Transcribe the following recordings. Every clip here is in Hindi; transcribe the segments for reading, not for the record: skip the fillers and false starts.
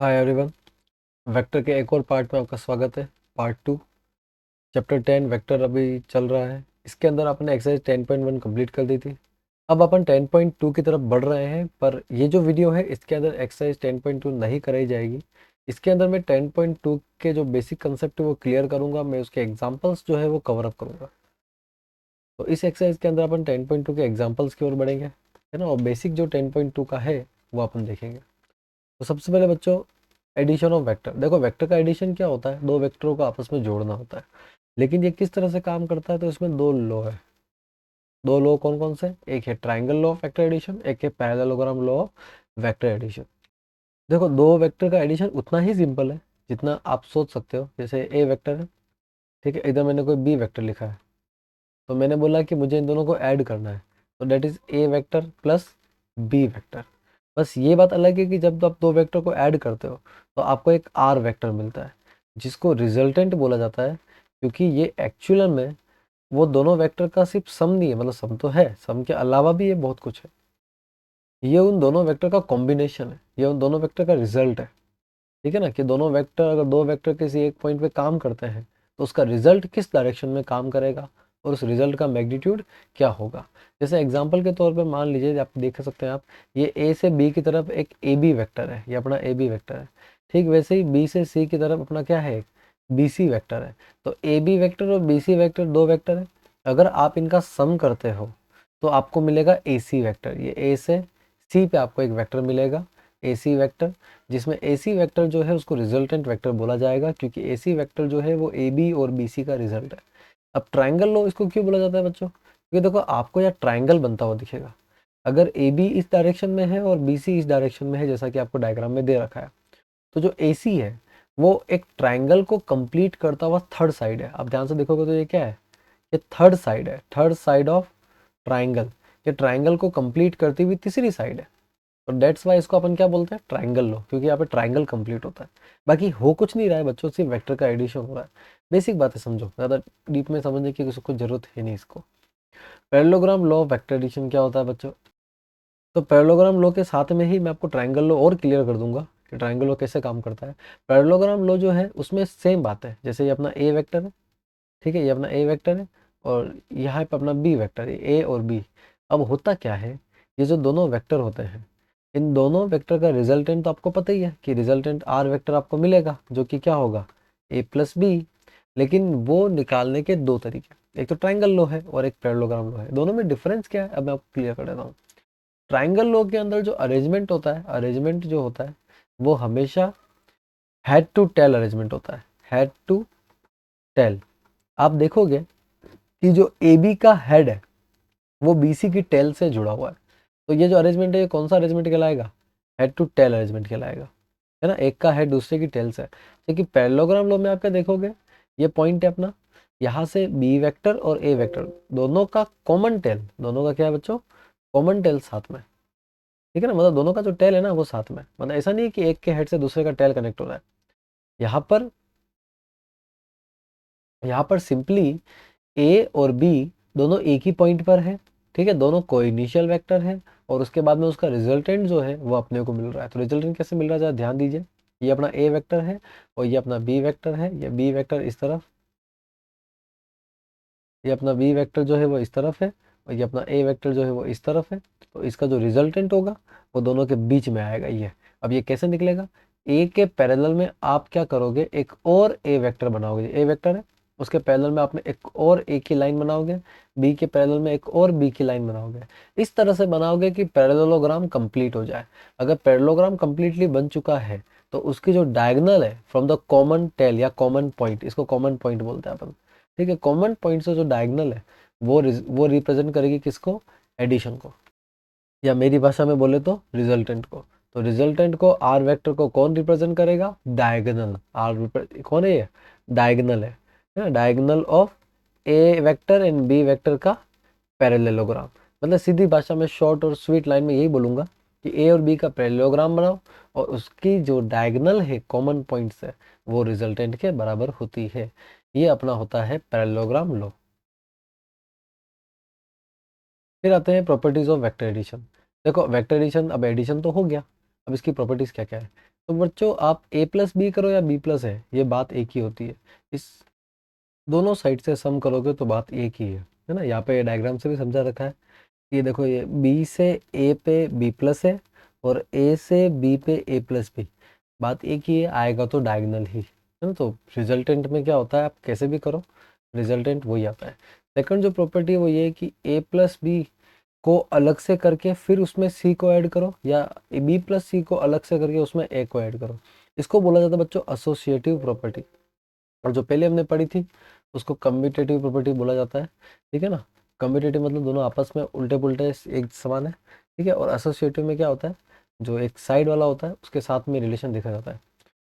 Hi everyone. वेक्टर के एक और पार्ट में आपका स्वागत है। पार्ट 2 चैप्टर 10 वेक्टर अभी चल रहा है। इसके अंदर आपने एक्सरसाइज 10.1 कंप्लीट कर दी थी। अब अपन 10.2 की तरफ बढ़ रहे हैं, पर ये जो वीडियो है इसके अंदर एक्सरसाइज 10.2 नहीं कराई जाएगी। इसके अंदर मैं 10.2 के जो बेसिक कंसेप्ट है वो क्लियर करूँगा, मैं उसके एग्जाम्पल्स जो है वो कवर अप करूँगा। तो इस एक्सरसाइज के अंदर अपन 10.2 के एग्जाम्पल्स की ओर बढ़ेंगे, है ना, और बेसिक जो 10.2 का है वो अपन देखेंगे। तो सबसे पहले बच्चों, एडिशन ऑफ वेक्टर। देखो, वेक्टर का एडिशन क्या होता है? दो वेक्टरों को आपस में जोड़ना होता है। लेकिन ये किस तरह से काम करता है? तो इसमें दो लॉ है। दो लॉ कौन कौन से? एक है triangle law of vector addition, एक है parallelogram law of vector addition. देखो, दो वेक्टर का एडिशन उतना ही सिंपल है जितना आप सोच सकते हो। जैसे ए वेक्टर है, ठीक है, इधर मैंने कोई बी वेक्टर लिखा है, तो मैंने बोला कि मुझे इन दोनों को ऐड करना है, तो that is a vector plus b vector. बस ये बात अलग है कि जब आप दो वेक्टर को ऐड करते हो तो आपको एक आर वेक्टर मिलता है, जिसको रिजल्टेंट बोला जाता है, क्योंकि ये एक्चुअल में वो दोनों वेक्टर का सिर्फ सम नहीं है। मतलब सम तो है, सम के अलावा भी ये बहुत कुछ है। ये उन दोनों वेक्टर का कॉम्बिनेशन है, ये उन दोनों वेक्टर का रिजल्ट है। ठीक है ना, कि दोनों वेक्टर, अगर दो वेक्टर किसी एक पॉइंट पे काम करते हैं तो उसका रिजल्ट किस डायरेक्शन में काम करेगा और उस रिजल्ट का मैग्नीट्यूड क्या होगा। जैसे एग्जांपल के तौर पे मान लीजिए, आप देख सकते हैं, आप ये ए से बी की तरफ एक ए बी वेक्टर है, ये अपना ए बी वेक्टर है। ठीक वैसे ही बी से सी की तरफ अपना क्या है? बी सी वेक्टर है। तो ए बी वेक्टर और बी सी वेक्टर दो वेक्टर है। अगर आप इनका सम करते हो तो आपको मिलेगा ए सी वेक्टर। ये ए से सी पे आपको एक वेक्टर मिलेगा, ए सी वेक्टर, जिसमें ए सी वेक्टर जो है उसको रिजल्टेंट वेक्टर बोला जाएगा, क्योंकि ए सी वेक्टर जो है वो ए बी और बी सी का रिजल्ट है। अब ट्राइंगल लो इसको क्यों बोला जाता है बच्चों? क्योंकि देखो, आपको यहाँ ट्राइंगल बनता हुआ दिखेगा। अगर ए बी इस डायरेक्शन में है और बी सी इस डायरेक्शन में है, जैसा कि आपको डायग्राम में दे रखा है, तो जो ए सी है वो एक ट्राइंगल को कंप्लीट करता हुआ थर्ड साइड है। आप ध्यान से देखोगे तो ये क्या है? ये थर्ड साइड है, थर्ड साइड ऑफ ट्राइंगल। ये ट्राइंगल को कंप्लीट करती हुई तीसरी साइड है। तो डेट्स वाई इसको अपन क्या बोलते हैं? ट्राइंगल लो, क्योंकि यहाँ पे ट्राइंगल कंप्लीट होता है। बाकी हो कुछ नहीं रहा है बच्चों, सिर्फ वेक्टर का एडिशन हो रहा है। बेसिक बातें समझो, ज़्यादा डीप में समझने की उसको जरूरत है नहीं इसको। Parallelogram law of vector addition क्या होता है बच्चों? तो पैरेललोग्राम लॉ के साथ में ही मैं आपको ट्राइंगल लॉ और क्लियर कर दूंगा कि ट्राइंगल लॉ कैसे काम करता है। पैरेललोग्राम लॉ जो है उसमें सेम बात है। जैसे ये अपना ए वेक्टर है, ठीक है, ये अपना ए वेक्टर है, और यहाँ पे अपना बी वेक्टर है, ए और बी। अब होता क्या है, ये जो दोनों वेक्टर होते हैं, इन दोनों वेक्टर का रिजल्टेंट तो आपको पता ही है कि रिजल्टेंट आर वेक्टर आपको मिलेगा, जो कि क्या होगा? ए प्लस बी। लेकिन वो निकालने के दो तरीके, एक तो ट्राइंगल लॉ है और एक पैरेललोग्राम लॉ है। दोनों में डिफरेंस क्या है अब मैं आपको क्लियर कर देता हूँ। ट्राइंगल लॉ के अंदर जो अरेंजमेंट होता है, अरेंजमेंट जो होता है वो हमेशा हेड टू टेल अरेंजमेंट होता है। Head to tail. आप देखोगे कि जो ए बी का हेड है वो बी सी की टेल से जुड़ा हुआ है। तो ये जो अरेंजमेंट है, ये कौन सा अरेंजमेंट कहलाएगा? हेड टू टेल अरेंजमेंट कहलाएगा, है ना। एक का हेड दूसरे की टेल से है। क्योंकि पैरेललोग्राम लॉ में आप क्या देखोगे, ये पॉइंट है अपना, यहाँ से बी वेक्टर और ए वेक्टर दोनों का कॉमन टेल, दोनों का क्या है बच्चों? कॉमन टेल साथ में। ठीक है ना, मतलब दोनों का जो टेल है ना वो साथ में। मतलब ऐसा नहीं है कि एक के हेड से दूसरे का टेल कनेक्ट हो रहा है। यहाँ पर यहाँ पर सिंपली ए और बी दोनों एक ही पॉइंट पर है। ठीक है, दोनों कोइनिशियल वेक्टर है, और उसके बाद में उसका रिजल्टेंट जो है वो अपने को मिल रहा है। तो रिजल्टेंट कैसे मिल रहा है जरा ध्यान दीजिए। ये अपना ए वेक्टर है और ये अपना बी वेक्टर है। ये बी वेक्टर इस तरफ, ये अपना बी वेक्टर जो है वो इस तरफ है, और ये अपना ए वेक्टर जो है वो इस तरफ है। तो इसका जो रिजल्टेंट होगा वो दोनों के बीच में आएगा ये। अब ये कैसे निकलेगा? ए के पैरेलल में आप क्या करोगे, एक और ए वेक्टर बनाओगे। ए वेक्टर है, उसके पैरेलल में आपने एक और ए की लाइन बनाओगे, बी के पैरेलल में एक और बी की लाइन बनाओगे। इस तरह से बनाओगे कि पैरेललोग्राम कंप्लीट हो जाए। अगर पैरेललोग्राम कंप्लीटली बन चुका है तो उसकी जो डायगोनल है फ्रॉम द कॉमन टेल या कॉमन पॉइंट, इसको कॉमन पॉइंट बोलते हैं अपन। ठीक है, कॉमन पॉइंट से जो डायगोनल है वो रिप्रेजेंट करेगी किसको? एडिशन को, या मेरी भाषा में बोले तो रिजल्टेंट को। तो रिजल्टेंट को, आर वेक्टर को कौन रिप्रेजेंट करेगा? डायगोनल। कौन है ये? डायगोनल है ना, diagonal of a vector and b vector का पैरेललोग्राम। मतलब सीधी भाषा में, शॉर्ट और स्वीट लाइन में यही बोलूंगा कि ए और बी का पैरेललोग्राम बनाओ, और उसकी जो डायगोनल है कॉमन पॉइंट से वो रिजल्टेंट के बराबर होती है। ये अपना होता है पैरेललोग्राम लॉ। फिर आते हैं प्रॉपर्टीज ऑफ वेक्टर एडिशन। देखो, वेक्टर एडिशन, अब एडिशन तो हो गया, अब इसकी प्रॉपर्टीज क्या क्या है? तो बच्चों आप a प्लस बी करो या b प्लस है, ये बात एक ही होती है। इस दोनों साइड से सम करोगे तो बात एक ही है ना। यहाँ पे डायग्राम से भी समझा रखा है। ये देखो, ये b से a पे b प्लस है और a से b पे a प्लस बी, बात एक ही है, आएगा तो डायगोनल ही है ना। तो रिजल्टेंट में क्या होता है, आप कैसे भी करो रिजल्टेंट वही आता है। सेकंड जो प्रॉपर्टी है वो ये है कि a प्लस बी को अलग से करके फिर उसमें c को ऐड करो, या b प्लस सी को अलग से करके उसमें a को ऐड करो। इसको बोला जाता है बच्चों एसोसिएटिव प्रॉपर्टी। और जो पहले हमने पढ़ी थी उसको कम्यूटेटिव प्रॉपर्टी बोला जाता है, ठीक है ना। कम्यूटेटिव मतलब दोनों आपस में उल्टे पुल्टे एक समान है, ठीक है। और एसोसिएटिव में क्या होता है, जो एक साइड वाला होता है उसके साथ में रिलेशन देखा जाता है।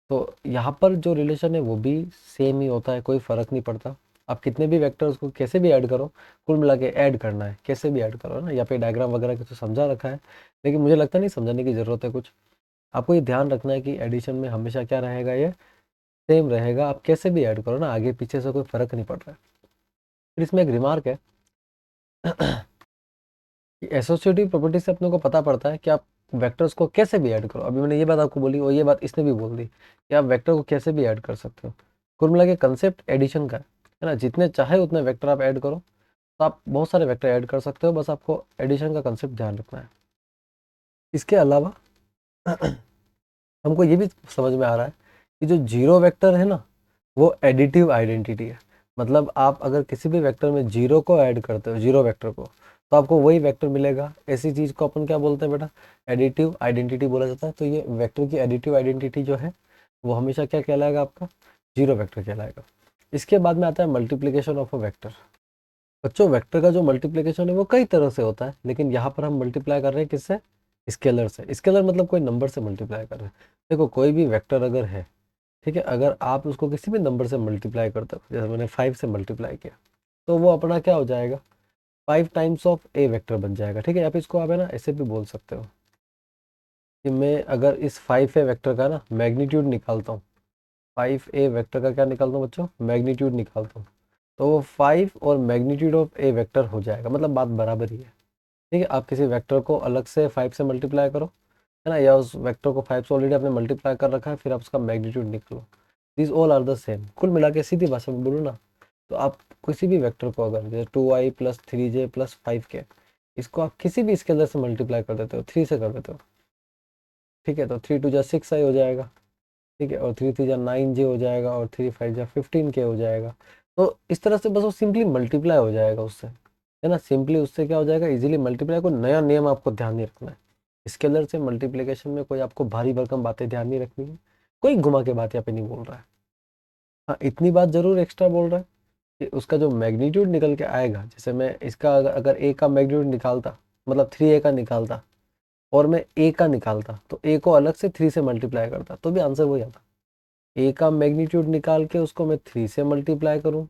तो यहाँ पर जो रिलेशन है वो भी सेम ही होता है, कोई फर्क नहीं पड़ता। आप कितने भी वेक्टर्स को कैसे भी ऐड करो, कुल मिला के ऐड करना है, कैसे भी ऐड करो ना। यहाँ पे डायग्राम वगैरह कुछ समझा रखा है, लेकिन मुझे लगता नहीं समझाने की जरूरत है कुछ। आपको ये ध्यान रखना है कि एडिशन में हमेशा क्या रहेगा, ये सेम रहेगा। आप कैसे भी ऐड करो ना, आगे पीछे से कोई फर्क नहीं पड़ रहा है। फिर इसमें एक रिमार्क है कि एसोसिएटिव प्रॉपर्टी से अपने को पता पड़ता है कि आप वेक्टर्स को कैसे भी ऐड करो। अभी मैंने ये बात आपको बोली और ये बात इसने भी बोल दी कि आप वेक्टर को कैसे भी ऐड कर सकते हो। कुल मिला के कंसेप्ट एडिशन का है ना, जितने चाहे उतने वेक्टर आप ऐड करो। तो आप बहुत सारे वेक्टर ऐड कर सकते हो, बस आपको एडिशन का कंसेप्ट ध्यान रखना है। इसके अलावा हमको ये भी समझ में आ रहा है कि जो जीरो वेक्टर है ना, वो एडिटिव आइडेंटिटी है। मतलब आप अगर किसी भी वेक्टर में जीरो को ऐड करते हो, जीरो वेक्टर को, तो आपको वही वेक्टर मिलेगा। ऐसी चीज़ को अपन क्या बोलते हैं बेटा, एडिटिव आइडेंटिटी बोला जाता है। तो ये वेक्टर की एडिटिव आइडेंटिटी जो है वो हमेशा क्या कहलाएगा, आपका जीरो वेक्टर कहलाएगा। इसके बाद में आता है मल्टीप्लीकेशन ऑफ अ वेक्टर। बच्चों वेक्टर का जो मल्टीप्लीकेशन है वो कई तरह से होता है, लेकिन यहाँ पर हम मल्टीप्लाई कर रहे हैं किससे, स्केलर से। स्केलर मतलब कोई नंबर से मल्टीप्लाई कर रहे हैं। देखो कोई भी वेक्टर अगर है, ठीक है, अगर आप उसको किसी भी नंबर से मल्टीप्लाई करते हो, जैसे मैंने 5 से मल्टीप्लाई किया, तो वो अपना क्या हो जाएगा, 5 टाइम्स ऑफ ए वेक्टर बन जाएगा, ठीक है। आप इसको आप है ना ऐसे भी बोल सकते हो कि मैं अगर इस 5 ए वेक्टर का ना मैग्नीट्यूड निकालता हूँ, 5 ए वेक्टर का क्या निकालता हूँ बच्चों, मैग्नीट्यूड निकालता हूँ, तो वो 5 और मैग्नीट्यूड ऑफ ए वेक्टर हो जाएगा, मतलब बात बराबर ही है, ठीक है। आप किसी वेक्टर को अलग से 5 से मल्टीप्लाई करो, है ना, या उस वेक्टर को 5 से ऑलरेडी आपने मल्टीप्लाई कर रखा है, फिर आप उसका मैग्नीट्यूड निकालो। This all are the same. कुल मिला के सीधी भाषा में बोलूँ ना, तो आप किसी भी वेक्टर को अगर जैसे 2i plus 3j plus 5k, इसको आप किसी भी स्केलर से मल्टीप्लाई कर देते हो, 3 से कर देते हो, ठीक है, तो 3 टू जा 6i हो जाएगा, ठीक है, और 3 3 जा 9j हो जाएगा, और 3 5 जा 15k हो जाएगा। तो इस तरह से बस वो सिंपली मल्टीप्लाई हो जाएगा उससे, है ना। सिंपली उससे क्या हो जाएगा, इजीली मल्टीप्लाई। कोई नया नियम आपको ध्यान नहीं रखना है स्केलर से मल्टीप्लिकेशन में, कोई आपको भारी भरकम बातें ध्यान नहीं रखनी है, कोई घुमा के बात यहाँ पे नहीं बोल रहा है। हाँ इतनी बात जरूर एक्स्ट्रा बोल रहा है कि उसका जो मैग्नीट्यूड निकल के आएगा, जैसे मैं इसका अगर ए का मैग्नीट्यूड निकालता, मतलब 3a का निकालता, और मैं ए का निकालता, तो ए को अलग से 3 से मल्टीप्लाई करता, तो भी आंसर वही आता। ए का मैग्नीट्यूड निकाल के उसको मैं 3 से मल्टीप्लाई करूं,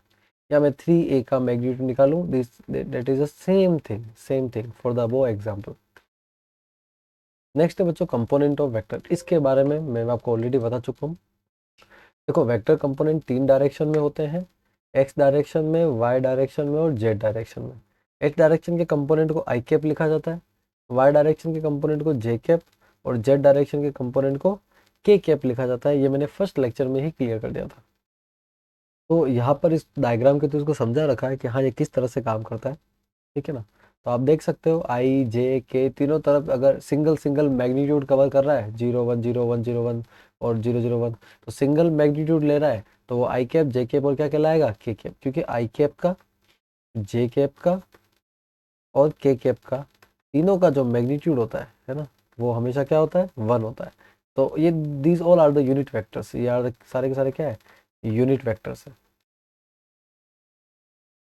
या मैं 3a का मैग्नीट्यूड निकालूं, this that is the same thing for the above example. Next है बच्चों कंपोनेंट ऑफ वेक्टर। इसके बारे में मैं आपको ऑलरेडी बता चुका हूँ। देखो वेक्टर कंपोनेंट 3 डायरेक्शन में होते हैं, एक्स डायरेक्शन में, वाई डायरेक्शन में और जेड डायरेक्शन में। एक्स डायरेक्शन के कंपोनेंट को आई कैप लिखा जाता है, वाई डायरेक्शन के कंपोनेंट को जे कैप, और जेड डायरेक्शन के कंपोनेंट को के कैप लिखा जाता है। ये मैंने फर्स्ट लेक्चर में ही क्लियर कर दिया था। तो यहाँ पर इस डायग्राम के थ्रू इसको समझा रखा है कि हाँ ये किस तरह से काम करता है, ठीक है ना। तो आप देख सकते हो आई जे के तीनों तरफ अगर सिंगल सिंगल मैग्नीट्यूड कवर कर रहा है, 0 1 0 1 0 1 और 0 0 1, तो सिंगल मैग्नीट्यूड ले रहा है, तो वो आई कैप, जे कैप और क्या कहलाएगा, के कैप। क्योंकि आई कैप का, जे कैप का और के कैप का तीनों का जो मैग्नीट्यूड होता है ना, वो हमेशा क्या होता है, 1 होता है। तो ये these all are the unit vectors, ये आर सारे के सारे क्या है, यूनिट वैक्टर्स है।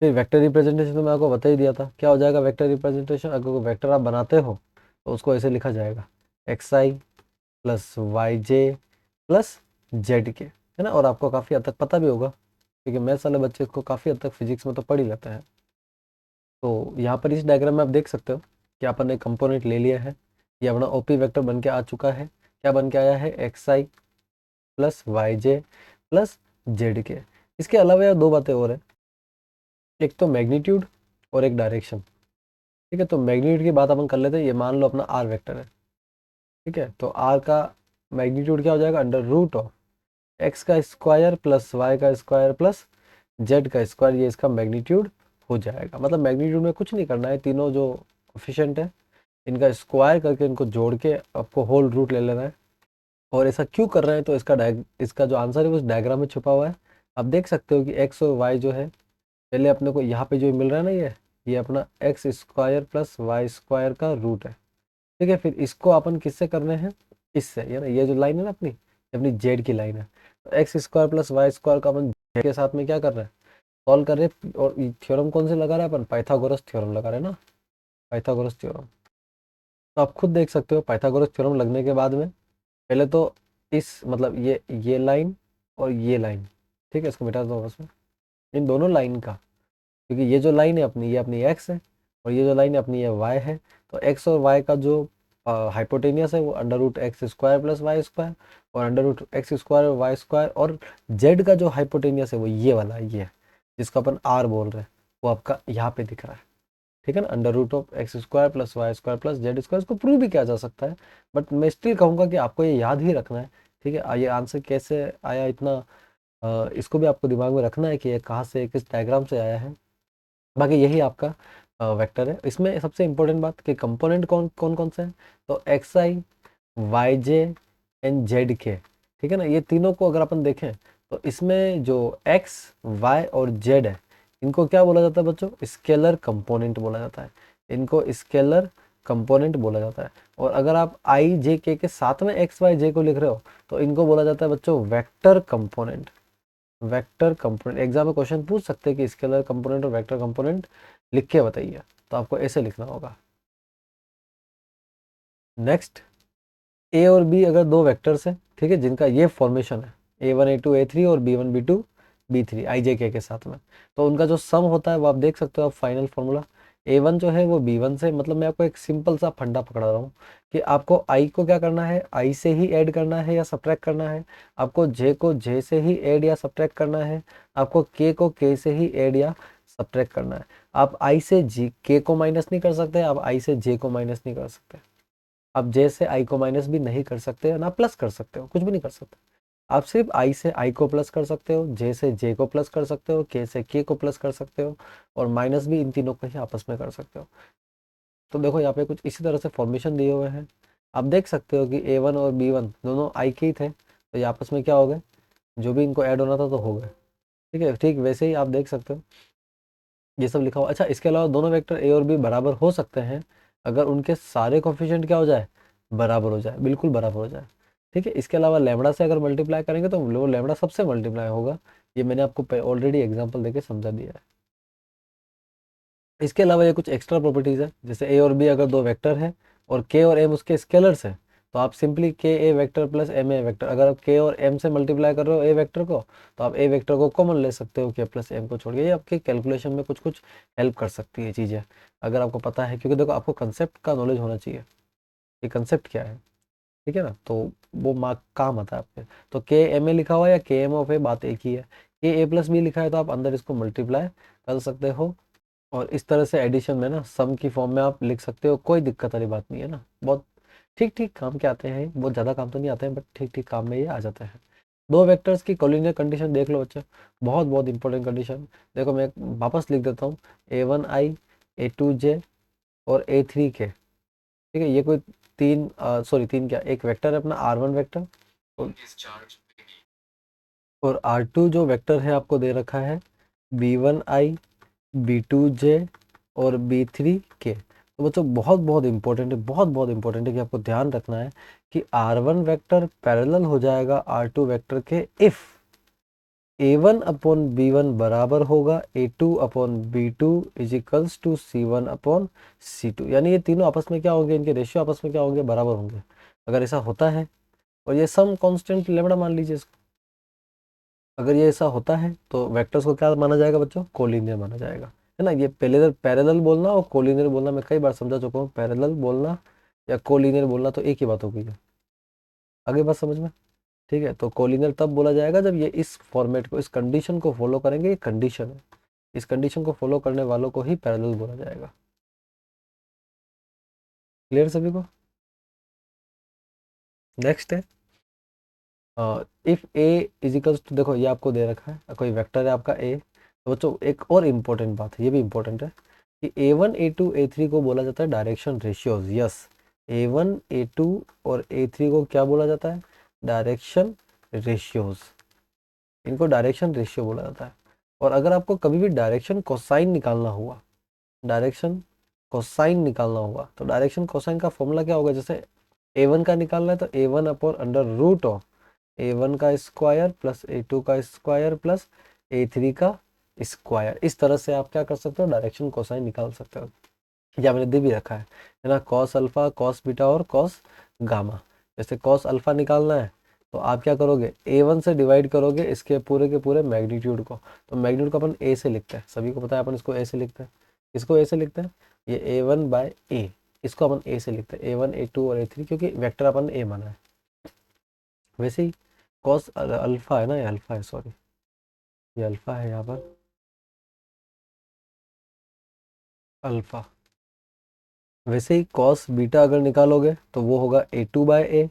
फिर वेक्टर रिप्रेजेंटेशन तो मैं आपको बता ही दिया था, क्या हो जाएगा वेक्टर रिप्रेजेंटेशन। अगर कोई वेक्टर आप बनाते हो तो उसको ऐसे लिखा जाएगा, xi प्लस वाई जे प्लस जेड के, है ना। और आपको काफ़ी हद तक पता भी होगा, क्योंकि मैथ्स वाले बच्चे इसको काफ़ी हद तक फिजिक्स में तो पढ़ ही लेते हैं। तो यहाँ पर इस डायग्राम में आप देख सकते हो कि अपन ने कंपोनेंट ले लिया है, ये अपना ओपी वेक्टर बन के आ चुका है। क्या बन के आया है, xi प्लस वाई जे प्लस जेड के। इसके अलावा यार दो बातें और है, एक तो मैग्नीट्यूड और एक डायरेक्शन, ठीक है। तो मैग्नीट्यूड की बात अपन कर लेते हैं। ये मान लो अपना आर वेक्टर है, ठीक है। तो आर का मैग्नीट्यूड क्या हो जाएगा, अंडर रूट ऑफ एक्स का स्क्वायर प्लस वाई का स्क्वायर प्लस जेड का स्क्वायर, ये इसका मैग्नीट्यूड हो जाएगा। मतलब मैग्नीट्यूड में कुछ नहीं करना है, तीनों जो कोफिशिएंट है इनका स्क्वायर करके इनको जोड़ के आपको होल रूट ले लेना है। और ऐसा क्यों कर रहे हैं, तो इसका जो आंसर है वो डायग्राम में छुपा हुआ है। आप देख सकते हो कि एक्स और वाई जो है, पहले अपने को यहाँ पे जो मिल रहा है ना, ये अपना x square plus y square का रूट है। ठीक है, फिर इसको अपन किससे करने हैं, इससे, ये ना ये जो लाइन है ना अपनी, ये अपनी जेड की लाइन है। तो x square plus y square का अपन जेड के साथ में क्या कर रहे हैं, सॉल्व कर रहे हैं। और थ्योरम कौन से लगा रहे हैं अपन, पाइथागोरस थ्योरम लगा रहे हैं ना, पाइथागोरस थ्योरम। तो आप खुद देख सकते हो पाइथागोरस थ्योरम लगने के बाद में पहले तो इस मतलब ये लाइन और ये लाइन, ठीक है, इसको मिटा दो बस में, इन दोनों लाइन का, क्योंकि ये जो लाइन है अपनी, ये अपनी एक्स है, और ये जो लाइन है अपनी, ये वाई है। तो एक्स और वाई का जो हाइपोटेनियस है वो under root x square plus y square, और अंडर रूट एक्स स्क्वायर और वाई स्क्वायर, और जेड का जो हाइपोटेनियस है वो ये वाला, ये है जिसको अपन आर बोल रहे हैं, वो आपका यहाँ पे दिख रहा है। ठीक है ना, under root of x square plus y square plus z square, इसको प्रूव भी किया जा सकता है, बट मैं स्टिल कहूँगा कि आपको ये याद ही रखना है। ठीक है, ये आंसर कैसे आया इतना, इसको भी आपको दिमाग में रखना है कि ये कहाँ से, किस डायग्राम से आया है। बाकी यही आपका वेक्टर है। इसमें सबसे इंपॉर्टेंट बात कि कंपोनेंट कौन कौन कौन से हैं, तो x i y j and z के। ठीक है ना, ये तीनों को अगर अपन देखें तो इसमें जो एक्स वाई और जेड है, इनको क्या बोला जाता है बच्चों, स्केलर कंपोनेंट बोला जाता है, इनको स्केलर कंपोनेंट बोला जाता है। और अगर आप आई जे के साथ में एक्स वाई जे को लिख रहे हो तो इनको बोला जाता है बच्चों vector component. Vector component, exam में क्वेश्चन पूछ सकते हैं कि स्केलर कंपोनेंट और वेक्टर कंपोनेंट लिख के बताइए, तो आपको ऐसे लिखना होगा। नेक्स्ट, ए और बी अगर दो वेक्टर्स हैं, ठीक है, जिनका ये फॉर्मेशन है A1 A2 A3 और B1 B2 B3 आई जे के साथ में, तो उनका जो सम होता है वो आप देख सकते हो। आप फाइनल फॉर्मूला A1 जो है वो B1 से, मतलब मैं आपको एक सिंपल सा फंडा पकड़ा रहा हूँ कि आपको आई को क्या करना है, आई से ही ऐड करना है या सब्ट्रैक्ट करना है, आपको जे को जे से ही ऐड या सब्ट्रैक्ट करना है, आपको के को के से ही ऐड या सब्ट्रैक्ट करना है। आप आई से जी के को माइनस नहीं कर सकते, आप आई से जे को माइनस नहीं कर सकते, आप जे से आई को माइनस भी नहीं कर सकते, ना प्लस कर सकते हो, कुछ भी नहीं कर सकते। आप सिर्फ आई से आई को प्लस कर सकते हो, जे से जे को प्लस कर सकते हो, के से के को प्लस कर सकते हो, और माइनस भी इन तीनों को ही आपस में कर सकते हो। तो देखो यहाँ पे कुछ इसी तरह से फॉर्मेशन दिए हुए हैं। आप देख सकते हो कि A1 और B1 दोनों आई के ही थे, तो ये आपस में क्या हो गए, जो भी इनको ऐड होना था तो हो गए। ठीक है, ठीक वैसे ही आप देख सकते हो ये सब लिखा हुआ। अच्छा, इसके अलावा दोनों वेक्टर ए और बी बराबर हो सकते हैं अगर उनके सारे कोफिशिएंट क्या हो जाए, बराबर हो जाए, बिल्कुल बराबर हो जाए। ठीक है, इसके अलावा लैम्बडा से अगर मल्टीप्लाई करेंगे तो वो लैम्बडा सबसे मल्टीप्लाई होगा, ये मैंने आपको ऑलरेडी एग्जांपल देके समझा दिया है। इसके अलावा ये कुछ एक्स्ट्रा प्रॉपर्टीज है, जैसे ए और बी अगर दो वेक्टर है और के और एम उसके स्केलर्स है, तो आप simply k a vector plus m a vector, अगर आप के और एम से मल्टीप्लाई कर रहे हो ए वेक्टर को, तो आप ए वेक्टर को कॉमन ले सकते हो के प्लस एम को छोड़ के। ये आपके कैलकुलेशन में कुछ कुछ हेल्प कर सकती है चीज़ें, अगर आपको पता है, क्योंकि देखो आपको कंसेप्ट का नॉलेज होना चाहिए, ये कंसेप्ट क्या है। ठीक है ना, तो वो मार्क काम आता है आपके। तो के एम ए लिखा हुआ है या के एम ऑफ ए, बात एक ही है। के ए प्लस बी लिखा है तो आप अंदर इसको मल्टीप्लाई कर सकते हो, और इस तरह से एडिशन में ना सम की फॉर्म में आप लिख सकते हो, कोई दिक्कत वाली बात नहीं है ना। बहुत ठीक ठीक काम के आते हैं, बहुत ज़्यादा काम तो नहीं आते हैं, बट ठीक ठीक काम में ये आ जाते हैं। दो वेक्टर्स की कोलिनियर कंडीशन देख लो बच्चे, बहुत बहुत इंपॉर्टेंट कंडीशन। देखो मैं वापस लिख देता हूँ, A1 I A2 J और A3 K। ठीक है, ये कोई तीन सॉरी तीन क्या, एक वेक्टर है अपना R1 वेक्टर, और R2 जो वेक्टर है आपको दे रखा है B1 I B2 J और B3 K। तो बच्चों बहुत बहुत इंपॉर्टेंट है, बहुत बहुत इंपॉर्टेंट है कि आपको ध्यान रखना है कि R1 वेक्टर पैरेलल हो जाएगा R2 वेक्टर के इफ A1 अपॉन B1 बराबर होगा A2 upon B2 is equals to C1 upon C2, यानी ये तीनों आपस में क्या होंगे, इनके रेशियो आपस में क्या होंगे, बराबर होंगे। अगर ऐसा होता है, और ये सम कांस्टेंट लेमड़ा मान लीजिए इसको, अगर ये ऐसा होता है तो वेक्टर्स को क्या माना जाएगा बच्चों, कोलिनियर माना जाएगा। है ना, ये पहले पैरेलल बोलना और कोलिनियर बोलना मैं कई बार समझा चुका हूँ, पैरेलल बोलना या कोलिनियर बोलना तो एक ही बात हो गई है। आगे बात समझ में। ठीक है, तो कोलिनियर तब बोला जाएगा जब ये इस फॉर्मेट को, इस कंडीशन को फॉलो करेंगे, ये कंडीशन है, इस कंडीशन को फॉलो करने वालों को ही पैरेलल बोला जाएगा। क्लियर सभी को। नेक्स्ट है इफ ए इजिकल्स टू, देखो ये आपको दे रखा है, कोई वेक्टर है आपका ए, तो बच्चों एक और इम्पोर्टेंट बात है, ये भी इम्पोर्टेंट है कि A1 A2 A3 को बोला जाता है direction ratios. Yes, A1 A2 और A3 को क्या बोला जाता है? Direction ratios. इनको डायरेक्शन रेशियो बोला जाता है। और अगर आपको कभी भी डायरेक्शन कोसाइन निकालना हुआ, डायरेक्शन कोसाइन निकालना हुआ, तो डायरेक्शन कोसाइन का फॉर्मूला क्या होगा? जैसे A1 का निकालना है तो A1 upon under root of A1 का स्क्वायर प्लस A2 का स्क्वायर प्लस A3 का स्क्वायर। इस तरह से आप क्या कर सकते हो? डायरेक्शन कोसाइन निकाल सकते हो। या मैंने दे भी रखा है ना, कॉस अल्फा, कॉस बीटा और कॉस गामा। जैसे कॉस अल्फा निकालना है तो आप क्या करोगे? A1 से डिवाइड करोगे इसके पूरे के पूरे मैग्नीट्यूड को। तो मैग्नीट्यूड को अपन ए से लिखते हैं, सभी को पता है अपन इसको ए से लिखते हैं। इसको ए से लिखते हैं, ये A1 बाय ए, इसको अपन ए से लिखते हैं, A1 A2 और A3, क्योंकि वेक्टर अपन ए माना है। वैसे ही कॉस अल्फा है ना, ये अल्फा है, सॉरी ये अल्फा है यहाँ पर, अल्फा। वैसे ही कॉस बीटा अगर निकालोगे तो वो होगा A2 बाय ए,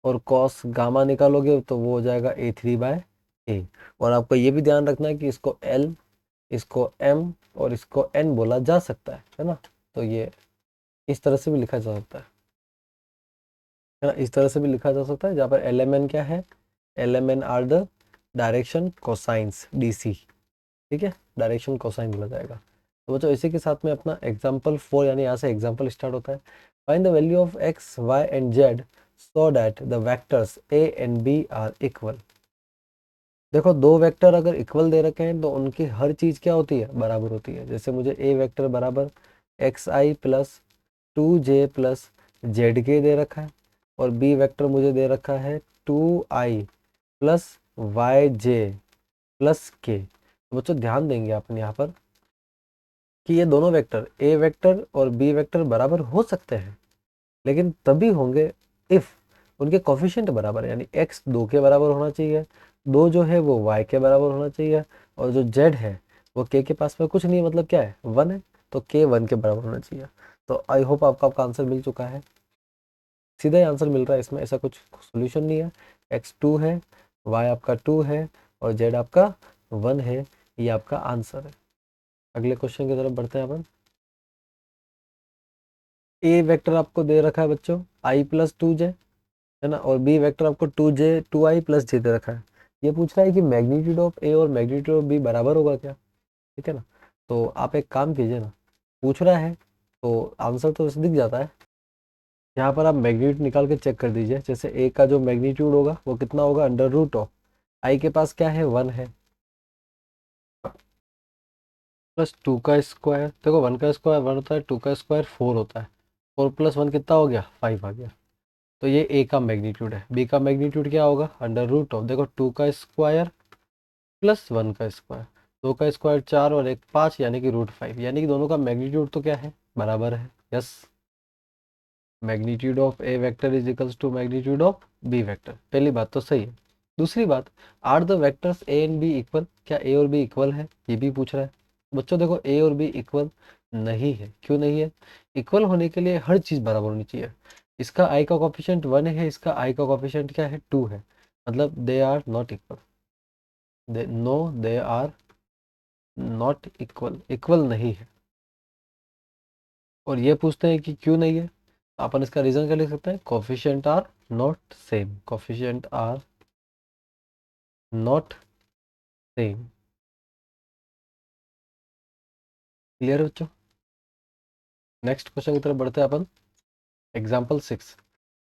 और कॉस गामा निकालोगे तो वो हो जाएगा A3 बाय ए। और आपको ये भी ध्यान रखना है कि इसको L, इसको M और इसको N बोला जा सकता है ना। तो ये इस तरह से भी लिखा जा सकता है ना, इस तरह से भी लिखा जा सकता है, जहाँ पर LMN क्या है? LMN are the direction cosines DC। ठीक है, डायरेक्शन कोसाइन बोला जाएगा। तो बच्चों इसी के साथ में अपना एग्जाम्पल 4, यानी यहाँ से एग्जाम्पल स्टार्ट होता है। Find the value of x, y and z so that the vectors a and b are equal. देखो दो वेक्टर अगर इक्वल दे रखे हैं तो उनकी हर चीज़ क्या होती है? बराबर होती है। जैसे मुझे a वेक्टर बराबर xi plus 2j plus Z के दे रखा है, और b वेक्टर मुझे दे रखा है 2i प्लस वाई जे प्लस के। तो बच्चों ध्यान देंगे अपन यहाँ पर कि ये दोनों वेक्टर a वेक्टर और b वेक्टर बराबर हो सकते हैं, लेकिन तभी होंगे इफ उनके कोफिशिएंट बराबर है, यानी x 2 के बराबर होना चाहिए, 2 जो है वो y के बराबर होना चाहिए, और जो z है वो k के पास में कुछ नहीं है, मतलब क्या है? 1 है, तो k 1 के बराबर होना चाहिए। तो आई होप आपको आपका आंसर मिल चुका है, सीधा ही आंसर मिल रहा है इसमें, ऐसा कुछ सोल्यूशन नहीं है। x 2 है, y आपका 2 है और z आपका 1 है, ये आपका आंसर है। अगले क्वेश्चन की तरफ बढ़ते हैं अपन। ए वेक्टर आपको दे रखा है बच्चों i प्लस 2j, है ना, और बी वेक्टर आपको 2i प्लस जे दे रखा है। ये पूछ रहा है कि मैग्नीट्यूड ऑफ ए और मैग्नीट्यूड ऑफ बी बराबर होगा क्या? ठीक है ना, तो आप एक काम कीजिए ना, पूछ रहा है तो आंसर तो दिख जाता है। यहाँ पर आप मैग्नीट्यूड निकाल के चेक कर दीजिए। जैसे ए का जो मैग्नीट्यूड होगा वो कितना होगा? अंडर रूट ऑफ आई के पास क्या है? 1 है, प्लस 2 का स्क्वायर। देखो 1 का स्क्वायर 1 होता है, 2 का स्क्वायर 4 होता है, 4 प्लस 1 कितना हो गया? 5 आ गया। तो ये ए का मैग्नीट्यूड है। बी का मैग्नीट्यूड क्या होगा? अंडर रूट ऑफ, देखो 2 का स्क्वायर प्लस 1 का स्क्वायर, 2 का स्क्वायर 4 और 1 5, यानी कि √5, यानी कि दोनों का मैग्नीट्यूड तो क्या है? बराबर है। Yes, magnitude of a vector is equals to magnitude of b vector. पहली बात तो सही है। दूसरी बात, are the vectors a and b equal? क्या ए और बी इक्वल है? ये भी पूछ रहा है। बच्चों देखो ए और बी इक्वल नहीं है। क्यों नहीं है? इक्वल होने के लिए हर चीज़ बराबर होनी चाहिए। इसका आई का कोफिशिएंट 1 है, इसका आई का कोफिशिएंट क्या है? 2 है, मतलब they are not equal. They are not equal, equal नहीं है। और ये पूछते हैं कि क्यों नहीं है, तो अपन इसका रीजन क्या लिख सकते हैं? Coefficient are not same, coefficient are not same. Clear बच्चों? नेक्स्ट क्वेश्चन की तरफ बढ़ते हैं अपन। Example 6,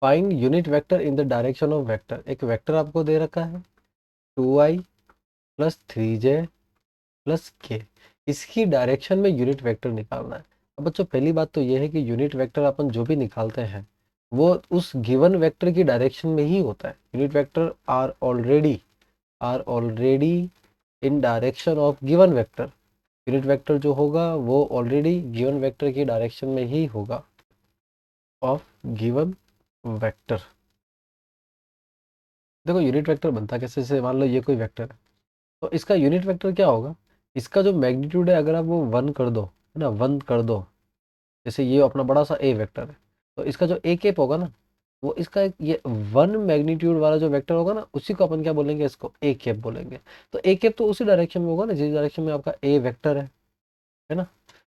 find unit vector in the direction of vector. एक वेक्टर आपको दे रखा है 2i प्लस 3j प्लस के, इसकी डायरेक्शन में यूनिट वेक्टर निकालना है। अब बच्चों पहली बात तो ये है कि यूनिट वेक्टर अपन जो भी निकालते हैं वो उस गिवन वेक्टर की डायरेक्शन में ही होता है। Unit vector are already in direction of given vector. Unit vector जो होगा वो ऑलरेडी गिवन वेक्टर की डायरेक्शन में ही होगा, ऑफ गिवन वेक्टर। देखो यूनिट वेक्टर बनता कैसे? जैसे मान लो ये कोई वेक्टर है, तो इसका यूनिट वेक्टर क्या होगा? इसका जो मैग्नीट्यूड है अगर आप वो 1 कर दो, है ना, 1 कर दो, जैसे ये अपना बड़ा सा ए वेक्टर है, तो इसका जो ए कैप होगा ना, वो इसका ये 1 मैग्नीट्यूड वाला जो वेक्टर होगा ना, उसी को अपन क्या बोलेंगे, इसको ए कैप बोलेंगे। तो ए कैप तो उसी डायरेक्शन में होगा ना जिस डायरेक्शन में आपका ए वेक्टर है ना।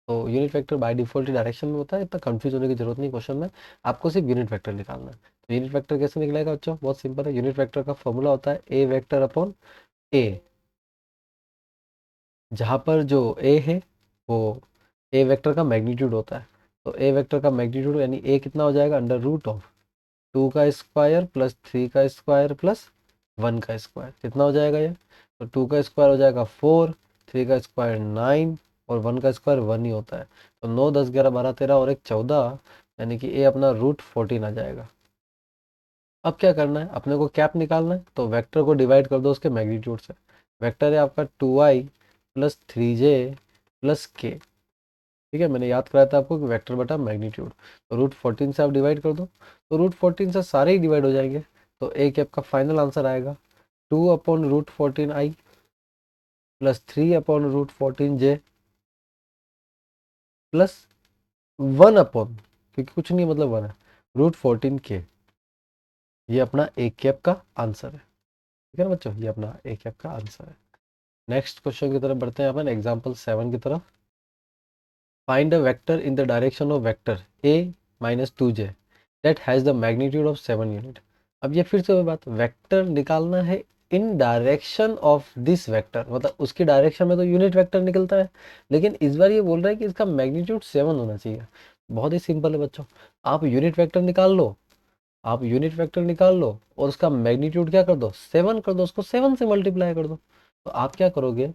तो unit vector by default direction में होता है, इतना कंफ्यूज होने की जरूरत नहीं क्वेश्चन में, आपको सिर्फ यूनिट वेक्टर निकालना है। तो यूनिट वेक्टर कैसे निकलेगा बच्चों, बहुत सिंपल है। यूनिट वेक्टर का फॉर्मूला होता है ए वेक्टर अपॉन ए, जहाँ पर जो ए है वो ए वेक्टर का मैग्नीट्यूड होता है। तो ए वेक्टर का मैग्नीट्यूड यानी ए कितना हो जाएगा, अंडर रूट ऑफ 2 का स्क्वायर प्लस 3 का स्क्वायर प्लस 1 का स्क्वायर, कितना हो जाएगा ये। तो 2 का स्क्वायर हो जाएगा 4, 3 का स्क्वायर 9 और 1 का स्क्वायर 1 ही होता है। तो 9 10 11 12 13 और एक 14, यानी कि ए अपना रूट 14 आ जाएगा। अब क्या करना है, अपने को कैप निकालना है। तो वेक्टर को डिवाइड कर दो उसके मैग्नीट्यूड से। वेक्टर है आपका 2i प्लस 3j प्लस के। ठीक है, मैंने याद कराया था आपको कि वेक्टर बटा मैग्नीट्यूड। तो रूट 14 से आप डिवाइड कर दो, तो रूट 14 से सारे ही डिवाइड हो जाएंगे। तो ए कैप का फाइनल आंसर आएगा 2/√14i प्लस 3/√14j प्लस 1 क्योंकि कुछ नहीं मतलब 1 है, √14k। ये अपना ए कैप का आंसर है। ठीक है ना बच्चों, ये अपना ए कैप का आंसर है। नेक्स्ट क्वेश्चन की तरफ बढ़ते हैं अपन, एग्जाम्पल 7 की तरफ। Find a vector in the direction of vector a minus 2j that has the magnitude of 7 unit. अब ये फिर से वही बात, वेक्टर निकालना है इन डायरेक्शन ऑफ दिस वेक्टर, मतलब उसकी डायरेक्शन में तो यूनिट वेक्टर निकलता है, लेकिन इस बार ये बोल रहा है कि इसका मैग्नीट्यूड 7 होना चाहिए। बहुत ही सिंपल है बच्चों, आप यूनिट वेक्टर निकाल लो, आप यूनिट वेक्टर निकाल लो और उसका मैग्नीट्यूड क्या कर दो, 7 कर दो, उसको 7 से मल्टीप्लाई कर दो। तो आप क्या करोगे,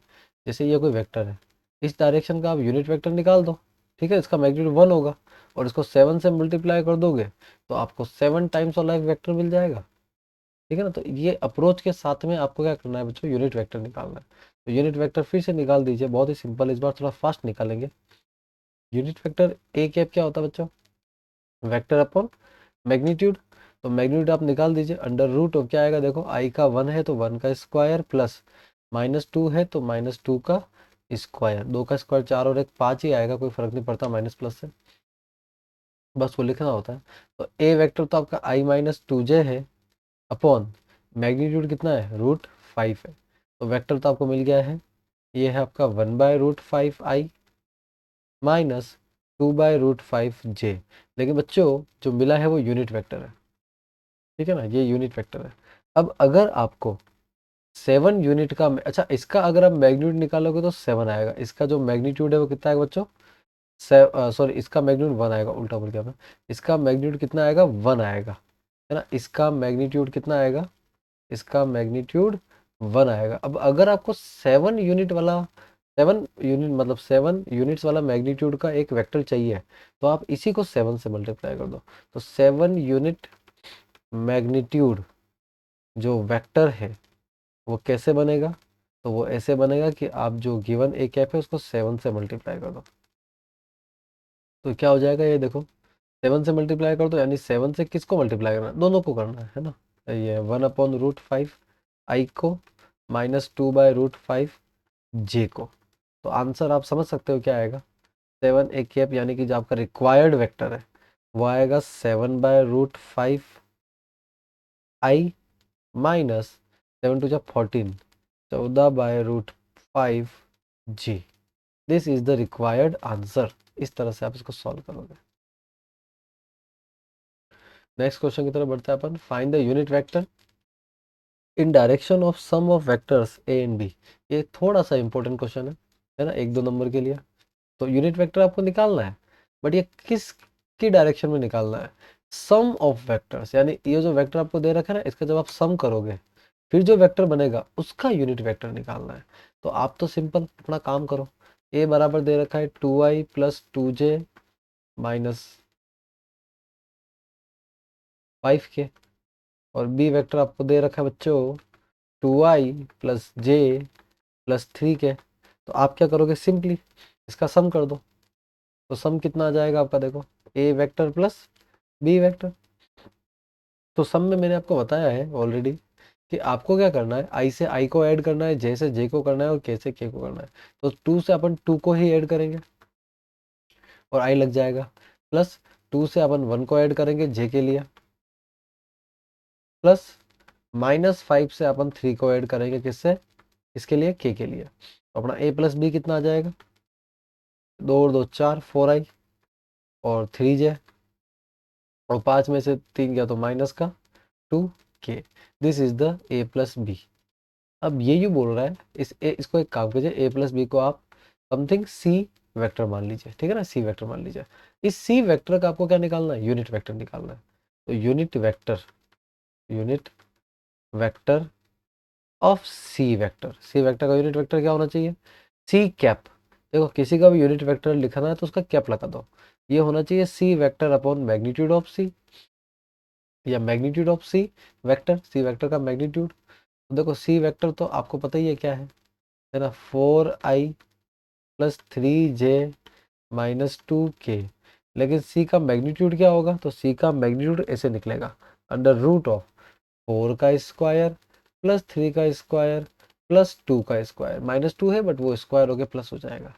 जैसे ये कोई वेक्टर है, इस डायरेक्शन का आप यूनिट वेक्टर निकाल दो, ठीक है, इसका मैग्नीट्यूड 1 होगा और इसको 7 से मल्टीप्लाई कर दोगे तो आपको 7 टाइम्स वाला एक वेक्टर मिल जाएगा। ठीक है ना। तो ये अप्रोच के साथ में आपको क्या करना है बच्चों, यूनिट वेक्टर निकालना है। तो यूनिट वेक्टर फिर से निकाल दीजिए, बहुत ही सिंपल, इस बार थोड़ा फास्ट निकालेंगे। यूनिट वेक्टर ए कैप क्या होता है बच्चों, वेक्टर अपॉन मैग्नीट्यूड। तो मैग्नीट्यूड आप निकाल दीजिए, अंडर रूट ऑफ क्या आएगा, देखो आई का 1 है तो 1 का स्क्वायर प्लस -2 है तो -2 का स्क्वायर, 2 का स्क्वायर 4 और एक 5 ही आएगा, कोई फर्क नहीं पड़ता माइनस प्लस से, बस वो लिखना होता है। तो ए वेक्टर तो आपका i-2j है अपॉन मैग्नीट्यूड कितना है, √5 है। तो वेक्टर तो आपको मिल गया है, ये है आपका 1/√5i माइनस 2/√5j। लेकिन बच्चों जो मिला है वो यूनिट वेक्टर है, ठीक है ना, ये यूनिट वेक्टर है। अब अगर आपको 7 यूनिट का, अच्छा इसका अगर आप मैग्नीट्यूड निकालोगे तो 7 आएगा, इसका जो मैग्नीट्यूड है वो कितना आएगा बच्चों, सॉरी इसका मैग्नीट्यूड 1 आएगा, उल्टा बोल गया मैं। इसका मैग्नीट्यूड कितना आएगा, 1 आएगा, है ना। इसका मैग्नीट्यूड कितना आएगा, इसका मैग्नीट्यूड 1 आएगा। अब अगर आपको 7 यूनिट वाला, 7 यूनिट मतलब 7 यूनिट्स वाला मैग्नीट्यूड का एक वेक्टर चाहिए, तो आप इसी को 7 से मल्टीप्लाई कर दो। तो 7 यूनिट मैग्नीट्यूड जो वेक्टर है वो कैसे बनेगा, तो वो ऐसे बनेगा कि आप जो गिवन ए कैप है उसको 7 से मल्टीप्लाई कर दो। तो क्या हो जाएगा, ये देखो 7 से मल्टीप्लाई कर दो, यानी 7 से किसको मल्टीप्लाई करना है, दोनों को करना है ना। ये 1/√5 आई को -2/√5 जे को। तो आंसर आप समझ सकते हो क्या आएगा, 7 ए कैप यानी कि जो आपका रिक्वायर्ड वेक्टर है वो आएगा 7/√5i minus 7 × 2 = 14, 14/√5g। This is the required answer. इस तरह से आप इसको सॉल्व करोगे। नेक्स्ट क्वेश्चन की तरफ बढ़ते हैं अपन, find the unit vector in direction of sum of vectors a and b. ये थोड़ा सा इंपॉर्टेंट क्वेश्चन है ना, 1-2 नंबर के लिए। तो यूनिट वेक्टर आपको निकालना है, बट ये किस की डायरेक्शन में निकालना है, सम ऑफ वेक्टर्स, यानी ये जो वेक्टर आपको दे रखा है ना, इसका जब आप सम करोगे फिर जो वेक्टर बनेगा उसका यूनिट वेक्टर निकालना है। तो आप तो सिंपल अपना काम करो, ए बराबर दे रखा है 2i plus 2j minus 5k, और बी वेक्टर आपको दे रखा है बच्चों 2i plus j plus 3k। तो आप क्या करोगे, सिंपली इसका सम कर दो। तो सम कितना आ जाएगा आपका, देखो ए वेक्टर प्लस बी वेक्टर। तो सम में मैंने आपको बताया है ऑलरेडी कि आपको क्या करना है, आई से आई को ऐड करना है, जे से जे को करना है और के से के को करना है। तो 2 से अपन 2 को ही ऐड करेंगे और आई लग जाएगा, प्लस 2 से अपन 1 को ऐड करेंगे जे के लिए, प्लस -5 से अपन 3 को ऐड करेंगे, किससे, इसके लिए k के लिए, तो अपना a प्लस बी कितना आ जाएगा, 2 और 2 4, 4i और 3j, और 5 में से 3 गया तो माइनस का 2k। This is the a plus b. अब ये बोल रहा है, इसको एक काम कीजिए, a प्लस बी को आप समथिंग c वेक्टर मान लीजिए, ठीक है ना, c वेक्टर मान लीजिए। इस c वेक्टर का आपको क्या निकालना है, यूनिट वेक्टर निकालना है। तो unit vector of c vector, c vector का यूनिट वेक्टर क्या होना चाहिए, c कैप। देखो किसी का भी यूनिट वेक्टर लिखना है तो उसका कैप लगा दो, ये होना चाहिए c vector upon magnitude of c, या मैग्नीट्यूड ऑफ c वेक्टर का मैग्नीट्यूड। देखो c वेक्टर तो आपको पता ही है क्या है ना, 4i plus 3j minus 2k। लेकिन c का मैग्नीट्यूड क्या होगा, तो c का मैग्नीट्यूड ऐसे निकलेगा, अंडर रूट ऑफ 4 का स्क्वायर प्लस 3 का स्क्वायर प्लस 2 का स्क्वायर, -2 है बट वो स्क्वायर हो गया प्लस हो जाएगा।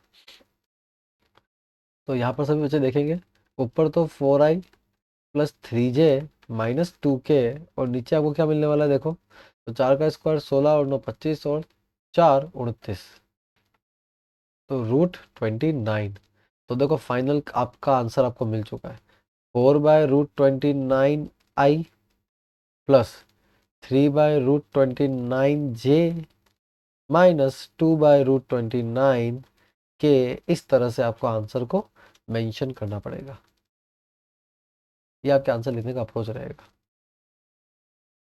तो यहाँ पर सभी बच्चे देखेंगे, ऊपर तो 4i plus 3j minus 2k, और नीचे आपको क्या मिलने वाला है देखो, तो 4 का स्क्वायर 16 और 9 25 और 4 29, तो √29। तो देखो फाइनल आपका आंसर आपको मिल चुका है, 4/√29i plus 3/√29j minus 2/√29k। इस तरह से आपको आंसर को मेंशन करना पड़ेगा, ये आपके आंसर लिखने का अप्रोच रहेगा।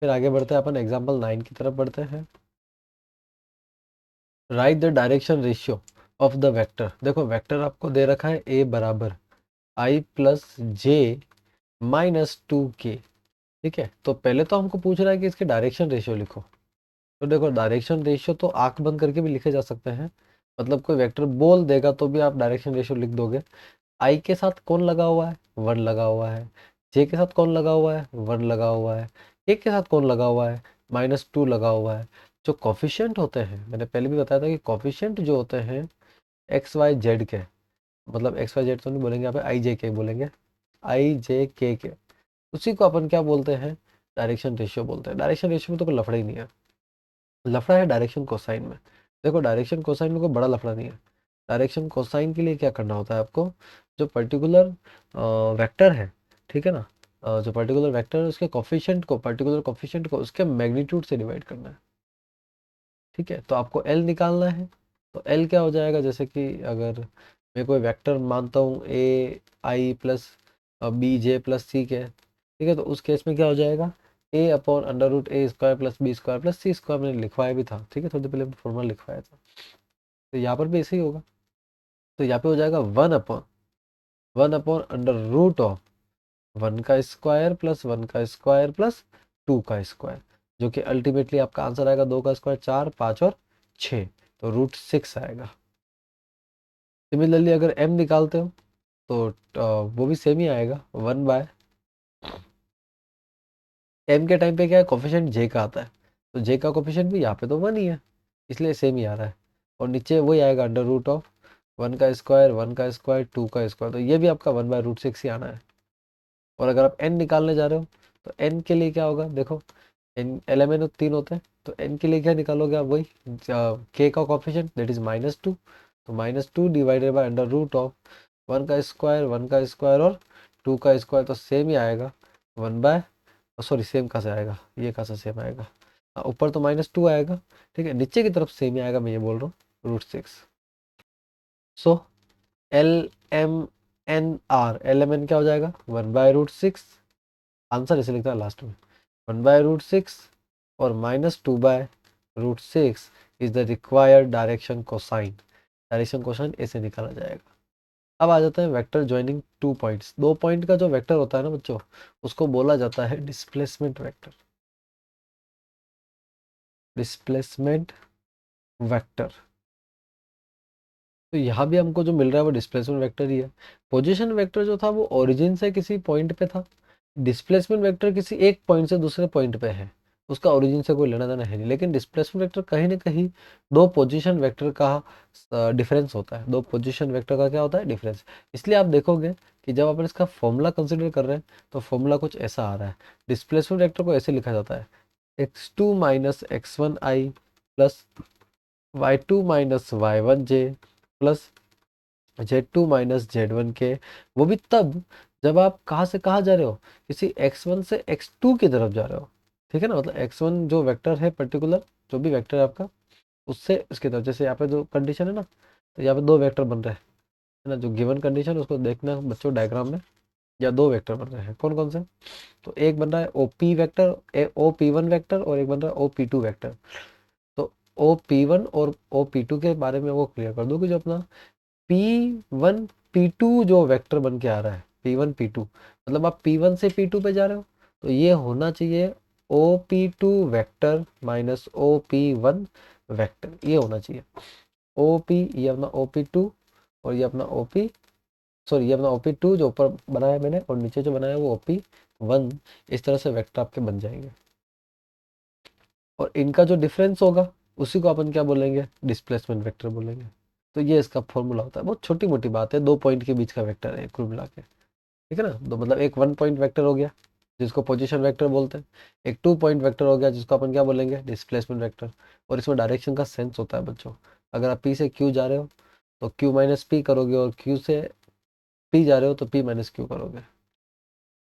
फिर आगे बढ़ते हैं, अपन एग्जाम्पल 9 की तरफ बढ़ते हैं। Right the direction ratio of the vector. देखो वेक्टर आपको दे रखा है a बराबर i plus J minus 2k, ठीक है। तो पहले तो हमको पूछ रहा है कि इसके डायरेक्शन रेशियो लिखो। तो देखो डायरेक्शन रेशियो तो आंख बंद करके भी लिखे जा सकते हैं, मतलब कोई वेक्टर बोल देगा तो भी आप डायरेक्शन रेशियो लिख दोगे। आई के साथ कौन लगा हुआ है, 1 लगा हुआ है। जे के साथ कौन लगा हुआ है, 1 लगा हुआ है। के साथ कौन लगा हुआ है, -2 लगा हुआ है। जो कॉफिशिएंट होते हैं, मैंने पहले भी बताया था कि कॉफिशिएंट जो होते हैं एक्स वाई जेड के, मतलब एक्स वाई जेड तो नहीं बोलेंगे, यहाँ पे आई जे के बोलेंगे, आई जे के, उसी को अपन क्या बोलते हैं, डायरेक्शन रेशियो बोलते हैं। डायरेक्शन रेशियो में तो कोई लफड़ा ही नहीं है, लफड़ा है डायरेक्शन कोसाइन में। देखो डायरेक्शन कोसाइन में कोई बड़ा लफड़ा नहीं है। डायरेक्शन कोसाइन के लिए क्या करना होता है आपको, जो पर्टिकुलर वेक्टर है, ठीक है ना, जो पर्टिकुलर वेक्टर है उसके कोफिशिएंट को, पर्टिकुलर कोफिशिएंट को उसके मैग्नीट्यूड से डिवाइड करना है, ठीक है। तो आपको एल निकालना है, तो एल क्या हो जाएगा, जैसे कि अगर मैं कोई वेक्टर मानता हूँ ए आई प्लस बी जे प्लस सी के, ठीक है, तो उस केस में क्या हो जाएगा, ए upon √a² plus b² plus c², मैंने लिखवाया भी था, ठीक है, थोड़ी देर पहले फॉर्मूला लिखवाया था। तो यहाँ पर भी ऐसे ही होगा, तो यहाँ पे हो जाएगा 1/1 अंडर रूट ऑफ 1 का स्क्वायर प्लस 1 का स्क्वायर प्लस 2 का स्क्वायर, जो कि अल्टीमेटली आपका आंसर आएगा 2 का स्क्वायर 4, 5 और 6, तो √6 आएगा। सिमिलरली अगर m निकालते हो तो वो भी सेम ही आएगा, 1/, m के टाइम पे क्या है, कोफिशिएंट j का आता है, तो j का कोफिशिएंट भी यहाँ पे तो 1 ही है, इसलिए सेम ही आ रहा है। और नीचे वही आएगा अंडर रूट ऑफ 1 का स्क्वायर 1 का स्क्वायर 2 का स्क्वायर, तो ये भी आपका 1/√6 ही आना है। और अगर आप n निकालने जा रहे हो तो n के लिए क्या होगा, देखो n एलिमेंट 3 होते हैं, तो n के लिए क्या निकालोगे आप, वही k का कोफिशिएंट दैट इज -2, तो -2 divided by under root of 1 का स्क्वायर 1 का स्क्वायर और 2 का स्क्वायर, तो सेम ही आएगा 1 बाय, सॉरी सेम कहाँ से आएगा, ये कहाँ से सेम आएगा, ऊपर तो -2 आएगा, ठीक है, नीचे की तरफ सेम ही आएगा, मैं ये बोल रहा हूँ √6। So l m n are, l m n क्या हो जाएगा, 1/√6, आंसर इसे लिखता है लास्ट में, 1/√6 और -2/√6 is the required direction cosine. Direction cosine ऐसे निकाला जाएगा। अब आ जाता है वेक्टर ज्वाइनिंग 2 पॉइंट्स। 2 पॉइंट का जो वेक्टर होता है ना बच्चों, उसको बोला जाता है डिस्प्लेसमेंट वेक्टर। डिस्प्लेसमेंट वेक्टर, तो यहाँ भी हमको जो मिल रहा है वो डिस्प्लेसमेंट वेक्टर ही है। पोजीशन वेक्टर जो था वो ओरिजिन से किसी पॉइंट पे था, डिस्प्लेसमेंट वेक्टर किसी एक पॉइंट से दूसरे पॉइंट पे है। उसका ओरिजिन से कोई लेना देना है नहीं। लेकिन डिस्प्लेसमेंट वेक्टर कहीं ना कहीं दो पोजीशन वेक्टर का डिफरेंस होता है, दो पोजीशन वेक्टर का क्या होता है, डिफरेंस। इसलिए आप देखोगे कि जब अपन इसका फॉर्मूला कंसिडर कर रहे हैं तो फॉर्मूला कुछ ऐसा आ रहा है। डिस्प्लेसमेंट वेक्टर को ऐसे लिखा जाता है, x2 minus x1i plus y2 minus y1j plus Z2 minus Z1k। वो भी तब जब आप कहाँ से कहाँ जा रहे हो, किसी x1 से x2 की तरफ जा रहे हो, ठीक है ना। मतलब x1 जो वेक्टर है पर्टिकुलर, जो भी वेक्टर है आपका, उससे उसकी तरफ, जैसे यहाँ पे जो कंडीशन है ना, तो यहाँ पे दो वेक्टर बन रहे हैं, है ना। जो गिवन कंडीशन है उसको देखना बच्चों डायग्राम में, या दो वेक्टर बन रहे हैं, कौन कौन से। तो एक बन रहा है OP वेक्टर, OP1 वेक्टर, और एक बन रहा है OP2 वेक्टर। तो OP1 और OP2 के बारे में वो क्लियर कर दो कि जो अपना P1 P2 जो वेक्टर बन के आ रहा है, P1 P2, मतलब आप P1 से P2 पे जा रहे हो, तो ये होना चाहिए OP2 vector minus OP1 vector, ये होना चाहिए। OP, ये अपना OP2, और ये अपना OP, सॉरी ये अपना OP2 जो ऊपर बनाया है मैंने, और नीचे जो बनाया है वो OP1। इस तरह से वेक्टर आपके बन जाएंगे, और इनका जो डिफरेंस होगा उसी को अपन क्या बोलेंगे, डिस्प्लेसमेंट वेक्टर बोलेंगे। तो ये इसका फॉर्मूला होता है, बहुत छोटी मोटी बात है, 2 पॉइंट के बीच का वेक्टर है कुल मिला के, ठीक है ना। तो मतलब एक 1 पॉइंट वेक्टर हो गया जिसको पोजीशन वेक्टर बोलते हैं, एक 2 पॉइंट वेक्टर हो गया जिसको अपन क्या बोलेंगे, डिस्प्लेसमेंट वेक्टर। और इसमें डायरेक्शन का सेंस होता है बच्चों। अगर आप P से Q जा रहे हो तो Q माइनस P करोगे, और Q से P जा रहे हो तो P माइनस Q करोगे।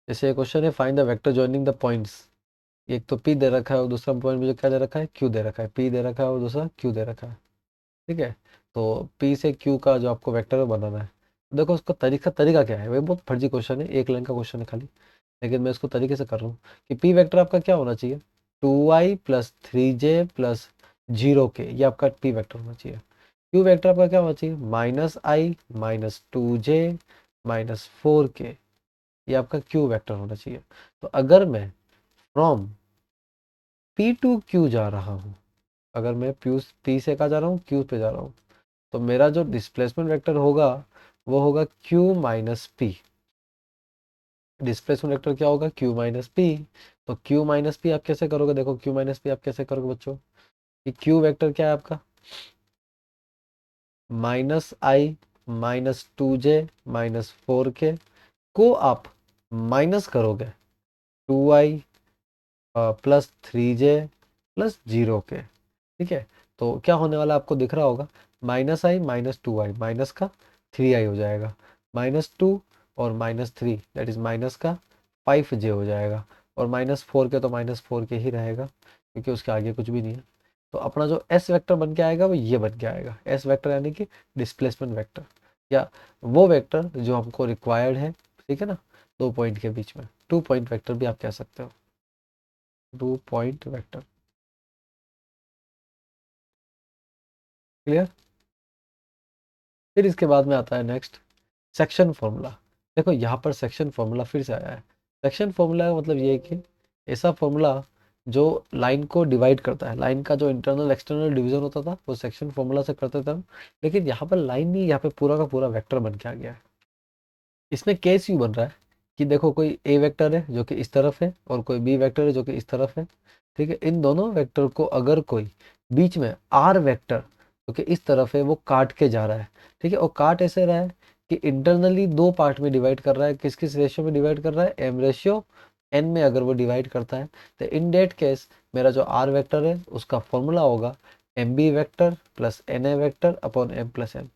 जैसे क्वेश्चन है, find the vector joining the points. एक तो P दे रखा है और दूसरा पॉइंट मुझे क्या दे रखा है, Q दे रखा है। P दे रखा है और दूसरा Q दे रखा है, ठीक है। तो P से Q का जो आपको वेक्टर बनाना है, देखो उसका तरीका क्या है, वही बहुत फर्जी क्वेश्चन है, एक लाइन का क्वेश्चन है खाली, लेकिन मैं इसको तरीके से कर रहा हूँ कि P वेक्टर आपका क्या होना चाहिए, 2i plus 3j plus 0k, ये आपका P वेक्टर होना चाहिए। Q वेक्टर आपका क्या होना चाहिए, -i minus 2j minus 4k, ये आपका Q वेक्टर होना चाहिए। तो अगर मैं फ्रॉम P टू Q जा रहा हूँ, अगर मैं P से कहाँ जा रहा हूँ, Q पे जा रहा हूँ, तो मेरा जो डिस्प्लेसमेंट वेक्टर होगा वो होगा Q minus P। Displacement vector क्या होगा, Q माइनस P। तो Q माइनस P आप कैसे करोगे, देखो Q माइनस P आप कैसे करोगे बच्चों, कि Q वेक्टर क्या है आपका, -i minus 2j minus 4k को आप माइनस करोगे 2i plus 3j plus 0k, ठीक है। तो क्या होने वाला आपको दिख रहा होगा, -i माइनस 2i, माइनस का 3i हो जाएगा, -2 और -3 दैट इज माइनस का 5j हो जाएगा, और -4 के तो -4 के ही रहेगा क्योंकि उसके आगे कुछ भी नहीं है। तो अपना जो S वेक्टर बन के आएगा वो ये बन के आएगा, S वेक्टर यानी कि डिस्प्लेसमेंट वेक्टर, या वो वेक्टर जो हमको रिक्वायर्ड है, ठीक है ना, 2 पॉइंट के बीच में। 2 पॉइंट वेक्टर भी आप कह सकते हो, 2 पॉइंट वेक्टर। क्लियर। फिर इसके बाद में आता है नेक्स्ट सेक्शन फॉर्मूला। देखो यहाँ पर सेक्शन फॉर्मूला फिर से आया है। सेक्शन फॉर्मूला का मतलब ये है कि ऐसा फॉर्मूला जो लाइन को डिवाइड करता है, लाइन का जो इंटरनल एक्सटर्नल डिवीजन होता था वो सेक्शन फॉर्मूला से करते थे हम। लेकिन यहाँ पर लाइन नहीं, यहाँ पे पूरा का पूरा वेक्टर बन के आ गया है। इसमें केस यूँ बन रहा है कि देखो कोई ए वेक्टर है जो कि इस तरफ है, और कोई बी वेक्टर है जो कि इस तरफ है, ठीक है। इन दोनों वेक्टर को अगर कोई बीच में आर वेक्टर जो कि इस तरफ है वो काट के जा रहा है, ठीक है, और काट ऐसे रहा है कि इंटरनली दो पार्ट में डिवाइड कर रहा है, किस किस रेशियो में डिवाइड कर रहा है, एम रेशियो एन में अगर वो डिवाइड करता है, तो इन डेट केस मेरा जो आर वेक्टर है उसका फॉर्मूला होगा m b vector plus n a vector upon m plus n.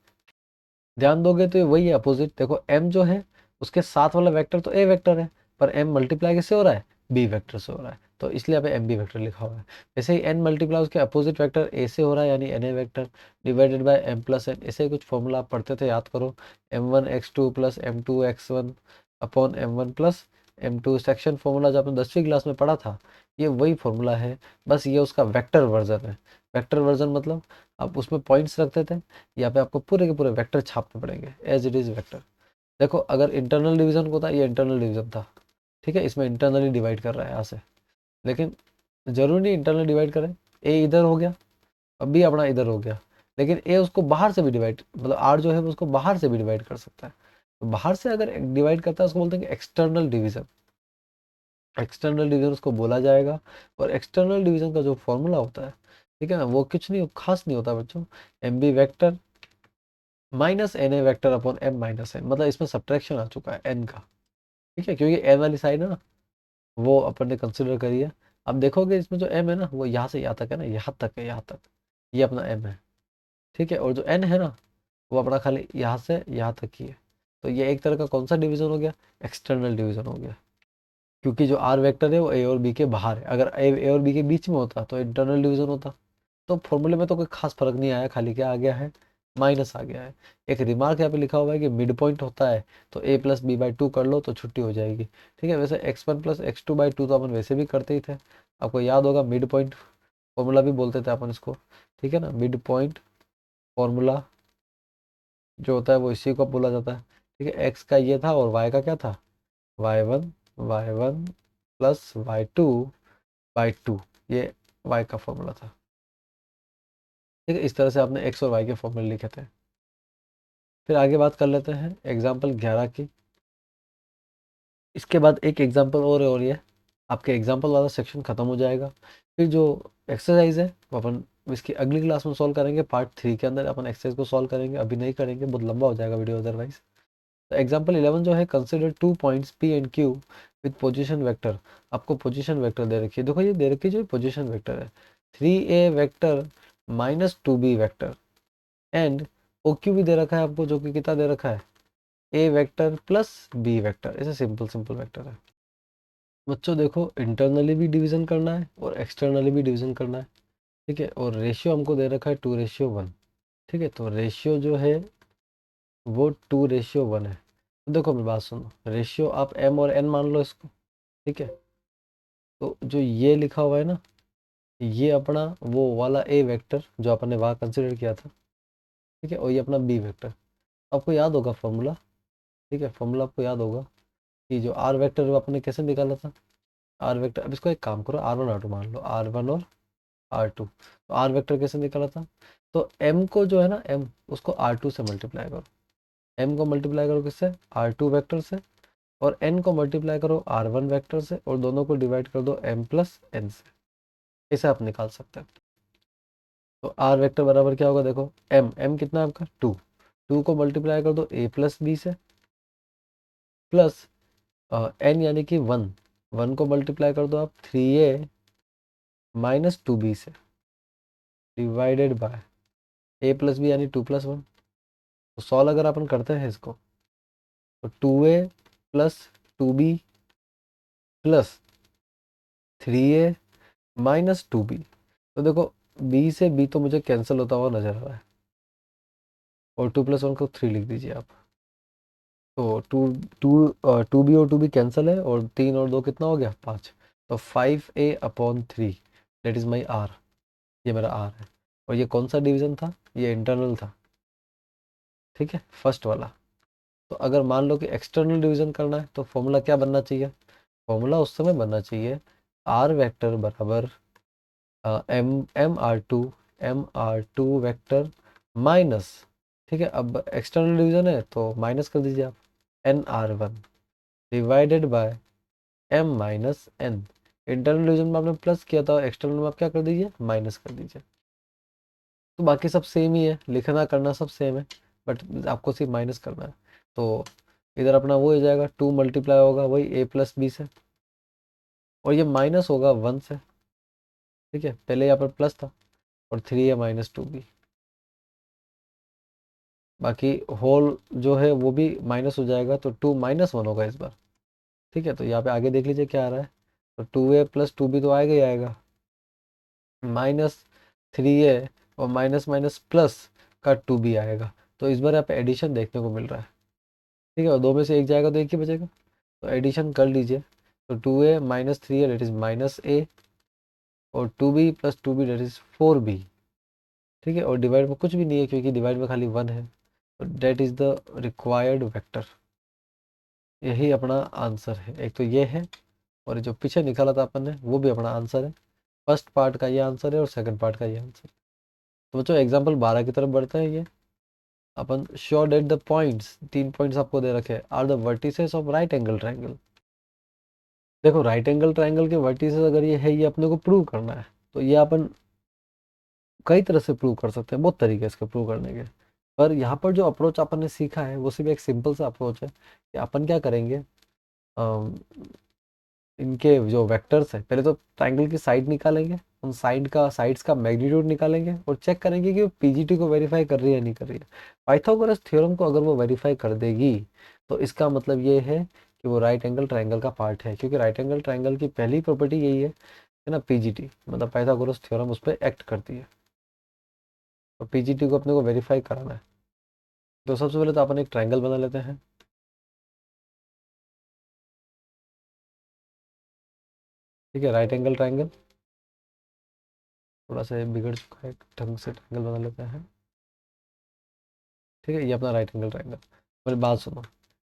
ध्यान दोगे तो ये वही है अपोजिट। देखो m जो है उसके साथ वाला वेक्टर तो a वेक्टर है, पर m मल्टीप्लाई किससे हो रहा है, b वेक्टर से हो रहा है, तो इसलिए यहाँ पे एम बी वेक्टर लिखा हुआ है। जैसे ही n मल्टीप्लाई उसके अपोजिट वेक्टर a से हो रहा है यानी n a vector divided by m plus n। ऐसे ही कुछ फॉर्मूला आप पढ़ते थे, याद करो, m1x2 plus m2x1 upon m1 plus m2। Section formula जो आपने 10वीं क्लास में पढ़ा था, ये वही फॉर्मूला है, बस ये उसका वेक्टर वर्जन है। वेक्टर वर्जन मतलब आप उसमें पॉइंट्स रखते थे, यहाँ पे आपको पूरे के पूरे वेक्टर छापने पड़ेंगे एज इट इज़ वेक्टर। देखो अगर इंटरनल डिवीजन को था, ये इंटरनल डिवीजन था, ठीक है, इसमें इंटरनली डिवाइड कर रहा है यहाँ से, लेकिन जरूरी नहीं इंटरनल डिवाइड करें। ए इधर हो गया, अब बी अपना इधर हो गया, लेकिन ए उसको बाहर से भी डिवाइड, मतलब आर जो है वो उसको बाहर से भी डिवाइड कर सकता है। तो बाहर से अगर डिवाइड करता है उसको बोलते हैं एक्सटर्नल डिवीजन। एक्सटर्नल डिवीजन उसको बोला जाएगा। और एक्सटर्नल डिवीजन का जो फॉर्मूला होता है, ठीक है ना, वो कुछ नहीं खास नहीं होता बच्चों, m b vector minus n a vector upon m minus n, मतलब इसमें सब्ट्रैक्शन आ चुका है एन का, ठीक है, क्योंकि एन वाली साइड है ना, वो अपन ने कंसिडर करी है। अब देखोगे इसमें जो एम है ना, वो यहाँ से यहाँ तक है ना, यहाँ तक है, यहाँ तक, ये अपना एम है, ठीक है, और जो एन है ना, वो अपना खाली यहाँ से यहाँ तक ही है। तो ये एक तरह का कौन सा डिवीजन हो गया, एक्सटर्नल डिवीजन हो गया, क्योंकि जो आर वेक्टर है वो ए और बी के बाहर है। अगर ए और बी के बीच में होता तो इंटरनल डिवीजन होता। तो फॉर्मूले में तो कोई खास फर्क नहीं आया, खाली क्या आ गया है, माइनस आ गया है। एक रिमार्क यहाँ पे लिखा हुआ है कि मिड पॉइंट होता है तो ए प्लस बी बाई टू कर लो तो छुट्टी हो जाएगी, ठीक है। वैसे x one plus x two by two तो अपन वैसे भी करते ही थे, आपको याद होगा, मिड पॉइंट फॉर्मूला भी बोलते थे अपन इसको, ठीक है ना। मिड पॉइंट फॉर्मूला जो होता है वो इसी को बोला जाता है, ठीक है। एक्स का ये था और वाई का क्या था, y one plus y two, ये वाई का फॉर्मूला था, ठीक है। इस तरह से आपने एक्स और वाई के फॉर्मूले लिखे थे। फिर आगे बात कर लेते हैं एग्जाम्पल 11 की। इसके बाद एक एग्जाम्पल और ये आपके एग्जाम्पल वाला सेक्शन खत्म हो जाएगा। फिर जो एक्सरसाइज है वो अपन इसकी अगली क्लास में सॉल्व करेंगे, पार्ट 3 के अंदर अपन एक्सरसाइज को सॉल्व करेंगे, अभी नहीं करेंगे, बहुत लंबा हो जाएगा वीडियो अदरवाइज। तो एग्जाम्पल 11 जो है, consider 2 points P and Q with position vector. आपको पोजीशन वेक्टर दे रखी है, देखो ये दे रखी है जो पोजीशन वेक्टर है, 3a vector minus 2b vector, and O Q भी दे रखा है आपको, जो कि कितना दे रखा है, ए वेक्टर प्लस बी वेक्टर। ऐसे सिंपल सिंपल वेक्टर है बच्चों। देखो इंटरनली भी डिवीजन करना है और एक्सटर्नली भी डिवीजन करना है, ठीक है। और रेशियो हमको दे रखा है 2:1, ठीक है। तो रेशियो जो है वो 2:1 है। तो देखो मेरी बात सुनो, रेशियो आप एम और एन मान लो इसको, ठीक है। तो जो ये लिखा हुआ है ना, ये अपना वो वाला ए वेक्टर जो अपन ने वहाँ कंसिडर किया था, ठीक है, और ये अपना बी वेक्टर। आपको याद होगा फॉर्मूला, ठीक है, फॉर्मूला आपको याद होगा कि जो आर वेक्टर वो आपने कैसे निकाला था, आर वेक्टर, अब इसको एक काम करो, R1 R2 मान लो, R1 और R2। तो आर वेक्टर कैसे निकाला था, तो एम को जो है ना, एम उसको R2 से मल्टीप्लाई करो, एम को मल्टीप्लाई करो किससे, R2 वेक्टर से, और एन को मल्टीप्लाई करो R1 वेक्टर से, और दोनों को डिवाइड कर दो m प्लस एन से। इसे आप निकाल सकते हैं। तो आर वेक्टर बराबर क्या होगा, देखो एम एम कितना है आपका 2, 2 को मल्टीप्लाई कर दो a प्लस बी से, प्लस एन यानी कि 1, 1 को मल्टीप्लाई कर दो आप 3a माइनस 2b से, divided by a plus b यानी 2+1। तो सॉल्व अगर अपन करते हैं इसको, तो 2a plus 2b plus 3a minus 2b। तो देखो b से b तो मुझे कैंसिल होता हुआ नजर आ रहा है, और 2+1 को 3 लिख दीजिए आप। तो टू टू 2b और 2b कैंसिल है, और 3 और 2 कितना हो गया, 5। तो 5a/3 that is my are, ये मेरा आर है। और ये कौन सा डिवीजन था, ये इंटरनल था, ठीक है, फर्स्ट वाला। तो अगर मान लो कि एक्सटर्नल डिवीजन करना है तो फॉर्मूला क्या बनना चाहिए, फॉर्मूला उस समय बनना चाहिए आर वेक्टर बराबर m r two vector minus, ठीक है। अब एक्सटर्नल डिवीजन है तो माइनस कर दीजिए आप, NR1 divided by m minus n। Internal division में आपने प्लस किया था, एक्सटर्नल में आप क्या कर दीजिए, माइनस कर दीजिए। तो बाकी सब सेम ही है, लिखना करना सब सेम है, बट आपको सिर्फ माइनस करना है। तो इधर अपना वो हो जाएगा, 2 मल्टीप्लाई होगा वही a प्लस बी से, और ये माइनस होगा 1 से, ठीक है, पहले यहाँ पर प्लस था, और 3a-2b। बाकी होल जो है वो भी माइनस हो जाएगा, तो 2-1 होगा इस बार, ठीक है। तो यहाँ पे आगे देख लीजिए क्या आ रहा है, तो 2a प्लस 2b तो आएगा ही आएगा, माइनस 3a और माइनस माइनस प्लस का 2b आएगा। तो इस बार यहाँ पे एडिशन देखने को मिल रहा है, ठीक है, और दो में से एक जाएगा तो एक ही बचेगा, तो एडिशन कर लीजिए। तो 2a-3a डेट इज -a, और 2b plus 2b date is 4b, ठीक है। और डिवाइड में कुछ भी नहीं है क्योंकि डिवाइड में खाली 1 है, तो that is the required vector. यही अपना आंसर है, एक तो ये है, और जो पीछे निकाला था अपन ने वो भी अपना आंसर है। फर्स्ट पार्ट का ये आंसर है और सेकंड पार्ट का ये आंसर। तो बच्चों एग्जाम्पल 12 की तरफ बढ़ते हैं। ये अपन show that the points, 3 points आपको दे रखे are the vertices of right angle triangle. देखो राइट एंगल ट्राइंगल के वर्टिसेस अगर ये है, ये अपने को प्रूव करना है, तो ये अपन कई तरह से प्रूव कर सकते हैं, बहुत तरीके इसके प्रूव करने के। पर यहाँ पर जो अप्रोच अपन ने सीखा है वो सिर्फ एक सिंपल सा अप्रोच है कि अपन क्या करेंगे, अम, इनके जो वेक्टर्स है, पहले तो ट्राइंगल की साइड निकालेंगे, उन साइड्स का मैग्नीट्यूड निकालेंगे और चेक करेंगे कि वो पीजीटी को वेरीफाई कर रही है नहीं कर रही है। पाइथागोरस थ्योरम को अगर वो वेरीफाई कर देगी तो इसका मतलब ये है कि वो राइट एंगल ट्राइंगल का पार्ट है, क्योंकि राइट एंगल ट्राइंगल की पहली प्रॉपर्टी यही है ना, पीजीटी, मतलब पाइथागोरस थ्योरम उस पर एक्ट करती है। तो पीजीटी को अपने को वेरीफाई कराना है। तो सबसे पहले तो अपन एक ट्राइंगल बना लेते हैं। ठीक है, राइट एंगल ट्राइंगल थोड़ा सा बिगड़ चुका है, ढंग से ट्राइंगल बना लेते हैं। ठीक है, ये अपना राइट एंगल ट्राइंगल। मेरी बात सुनो,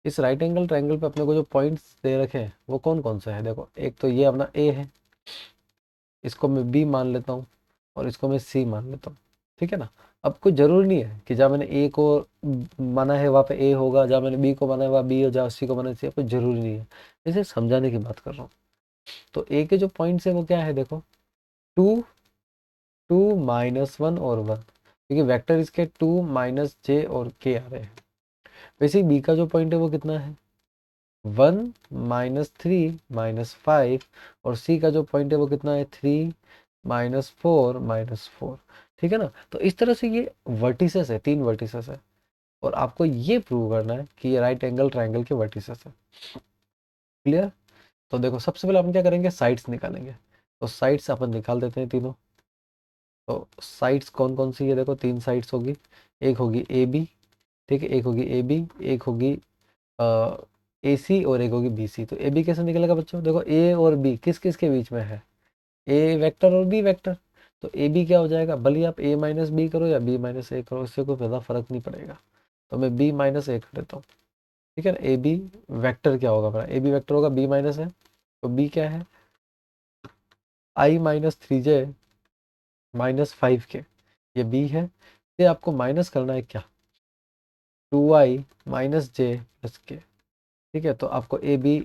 इस राइट एंगल ट्राइंगल पे अपने को जो पॉइंट्स दे रखे हैं वो कौन कौन से हैं? देखो, एक तो ये अपना ए है, इसको मैं बी मान लेता हूँ और इसको मैं सी मान लेता हूँ। ठीक है ना। अब कोई जरूरी नहीं है कि जहाँ मैंने ए को माना है वहाँ पे ए होगा, जहाँ मैंने बी को माना है वहाँ बी हो, जहाँ सी को माना है सी, कोई जरूरी नहीं है। इसे समझाने की बात कर रहा हूँ। तो ए के जो पॉइंट्स है वो क्या है, देखो, टू, टू, -1 और 1, क्योंकि वेक्टर इसके टू माइनस जे और के आ रहे हैं। वैसे बी का जो पॉइंट है वो कितना है, 1, -3, -5, और सी का जो पॉइंट है वो कितना है, 3, -4, -4। ठीक है ना। तो इस तरह से ये वर्टिसेस है, 3 वर्टिसेस है, और आपको ये प्रूव करना है कि ये राइट एंगल ट्राइंगल के वर्टिसेस है। क्लियर। तो देखो, सबसे पहले अपन क्या करेंगे, साइड्स निकालेंगे। तो साइड्स अपन निकाल देते हैं तीनों। तो साइड्स कौन कौन सी है, देखो 3 साइड्स होगी। एक होगी ए बी, ठीक है, एक होगी ए बी, एक होगी ए सी, और एक होगी बी सी। तो ए बी कैसे निकलेगा बच्चों, देखो ए और बी किस किस के बीच में है, ए वेक्टर और बी वेक्टर। तो ए बी क्या हो जाएगा, भले आप ए माइनस बी करो या बी माइनस ए करो, इससे कोई ज़्यादा फर्क नहीं पड़ेगा। तो मैं बी माइनस ए कर देता हूँ। ठीक है ना। ए बी वैक्टर क्या होगा मेरा, ए बी वैक्टर होगा बी माइनस है, तो बी क्या है, I-3j -5k, ये बी है। ये आपको माइनस करना है क्या, 2I-j + k। ठीक है, तो आपको ए बी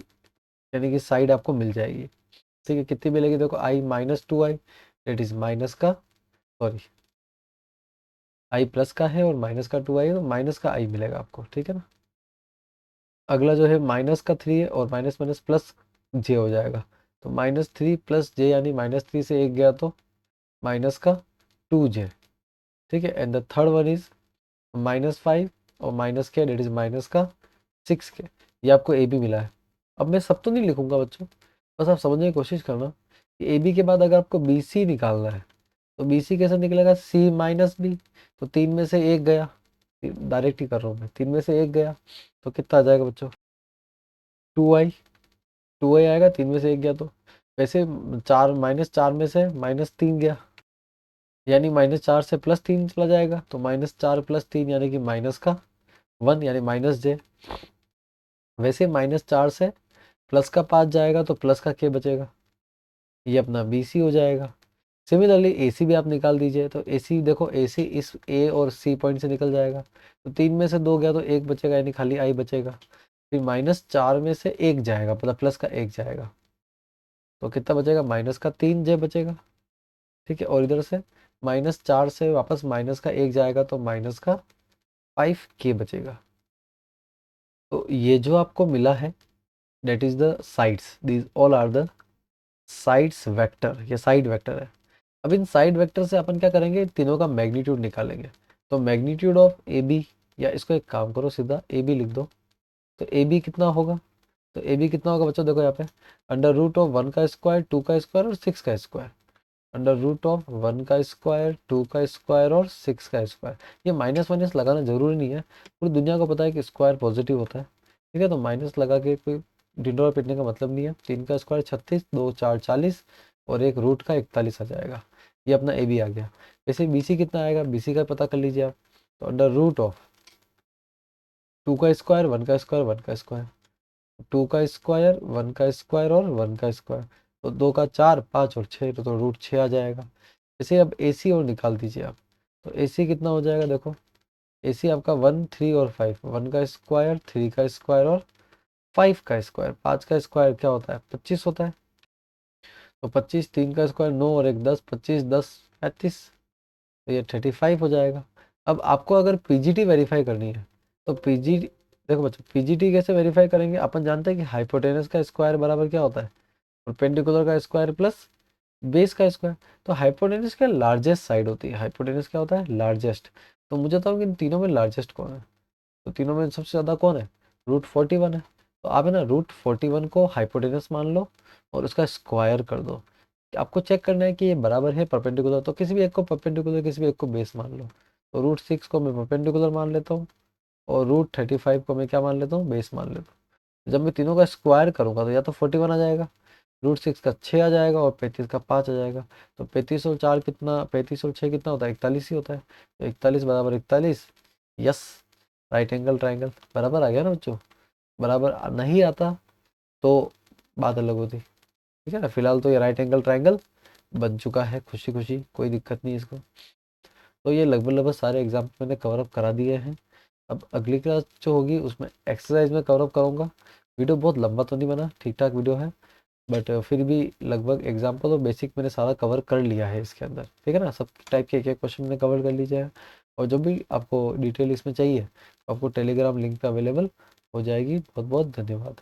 यानी कि साइड आपको मिल जाएगी। ठीक है, कितनी मिलेगी, देखो I-2I, दैट इज माइनस का, सॉरी, आई प्लस का है और माइनस का 2I है, तो माइनस का आई मिलेगा आपको। ठीक है ना। अगला जो है -3 है और माइनस माइनस प्लस जे हो जाएगा। तो -3 + j, यानी -3 से एक गया तो माइनस का 2j। ठीक है, and the third one is -5 और माइनस के, डेट इज माइनस का 6k। ये आपको ए बी मिला है। अब मैं सब तो नहीं लिखूंगा बच्चों, बस आप समझने की कोशिश करना कि ए बी के बाद अगर आपको बी सी निकालना है तो बी सी कैसे निकलेगा, सी माइनस बी। तो 3 में से एक गया, डायरेक्ट ही कर रहा हूँ मैं, 3 में से एक गया तो कितना आ जाएगा बच्चों, 2I। 2I आएगा, 3 में से एक गया तो, वैसे 4, -4 में से -3 गया, यानी -4 से +3 चला जाएगा, तो -4 + 3 यानी कि माइनस का 1, यानी -j। वैसे -4 से प्लस का 5 जाएगा तो प्लस का k बचेगा, ये अपना बी सी हो जाएगा। सिमिलरली ए सी भी आप निकाल दीजिए, तो ए सी देखो, ए सी इस ए और सी पॉइंट से निकल जाएगा, तो 3 में से 2 गया तो एक बचेगा, यानी खाली आई बचेगा। फिर -4 में से एक जाएगा, मतलब प्लस का एक जाएगा, तो कितना बचेगा, -3j बचेगा। ठीक है, और इधर से -4 से वापस माइनस का एक जाएगा तो -5k बचेगा। तो ये जो आपको मिला है, that is the sides, these all are the sides vector, ये साइड वेक्टर है। अब इन साइड वेक्टर से अपन क्या करेंगे, तीनों का मैग्नीट्यूड निकालेंगे। तो मैग्नीट्यूड ऑफ ए बी, या इसको एक काम करो, सीधा ए बी लिख दो। तो ए बी कितना होगा, तो ए बी कितना होगा बच्चों, देखो यहाँ पे, √1 का स्क्वायर, 2 का स्क्वायर और 6 का स्क्वायर। √1 का स्क्वायर, 2 का स्क्वायर और 6 का स्क्वायर। ये माइनस माइनस लगाना जरूरी नहीं है, पूरी दुनिया को पता है कि स्क्वायर पॉजिटिव होता है। ठीक है, तो माइनस लगा के कोई डिंडोरा पीटने का मतलब नहीं है। 3 का स्क्वायर 36, 2 4 40, और एक रूट का 41 आ जाएगा। ये अपना ए बी आ गया। वैसे बी सी कितना आएगा, बी सी का पता कर लीजिए आप। तो √2 का स्क्वायर, 1 का स्क्वायर, 1 का स्क्वायर, 2 का स्क्वायर, 1 का स्क्वायर और 1 का स्क्वायर। तो 2 का 4, 5 और 6, तो √6 आ जाएगा। इसे अब ए सी और निकाल दीजिए आप। तो ए सी कितना हो जाएगा, देखो, ए सी आपका 1, 3 और 5, 1 का स्क्वायर, 3 का स्क्वायर और 5 का स्क्वायर, 5 का स्क्वायर क्या होता है 25 होता है। तो 25, 3 का स्क्वायर 9 और 1 10, 25 10 35, तो ये 35 हो जाएगा। अब आपको अगर पीजीटी वेरीफाई करनी है तो पीजी देखो बच्चों, पीजीटी कैसे वेरीफाई करेंगे, अपन जानते हैं कि हाइपोटेनस का स्क्वायर बराबर क्या होता है परपेंडिकुलर का स्क्वायर प्लस बेस का स्क्वायर। तो हाइपोटेनस क्या लार्जेस्ट साइड होती है, हाइपोटेनस क्या होता है लार्जेस्ट। तो मुझे बताओ कि इन तीनों में लार्जेस्ट कौन है, तो तीनों में सबसे ज़्यादा कौन है, √41 है। तो आप है ना √41 को हाइपोटेनस मान लो और उसका स्क्वायर कर दो। आपको चेक करना है कि ये बराबर है परपेंडिकुलर, तो किसी भी एक को परपेंडिकुलर किसी भी एक को बेस मान लो। तो √6 को मैं परपेंडिकुलर मान लेता हूँ और √35 को मैं क्या मान लेता हूँ बेस मान लेता हूँ। जब मैं तीनों का स्क्वायर करूँगा तो या तो 41 आ जाएगा, √6 का 6 आ जाएगा और 35 का 5 आ जाएगा। तो 35 और 4 कितना, 35 और 6 कितना होता है 41 ही होता है। तो 41 बराबर 41, यस राइट एंगल ट्राइंगल बराबर आ गया ना बच्चों। बराबर नहीं आता तो बात अलग होती, ठीक है ना। फिलहाल तो ये राइट एंगल ट्राइंगल बन चुका है, खुशी खुशी, कोई दिक्कत नहीं इसको। तो ये लगभग लगभग सारे एग्जाम मैंने कवर अप करा दिए हैं। अब अगली क्लास जो होगी उसमें एक्सरसाइज में कवर अप करूँगा। वीडियो बहुत लंबा तो नहीं बना, ठीक ठाक वीडियो है, बट फिर भी लगभग एग्जाम्पल और बेसिक मैंने सारा कवर कर लिया है इसके अंदर, ठीक है ना। सब टाइप के एक एक क्वेश्चन मैंने कवर कर लीजिए। और जो भी आपको डिटेल इसमें चाहिए आपको टेलीग्राम लिंक पे अवेलेबल हो जाएगी। बहुत बहुत धन्यवाद।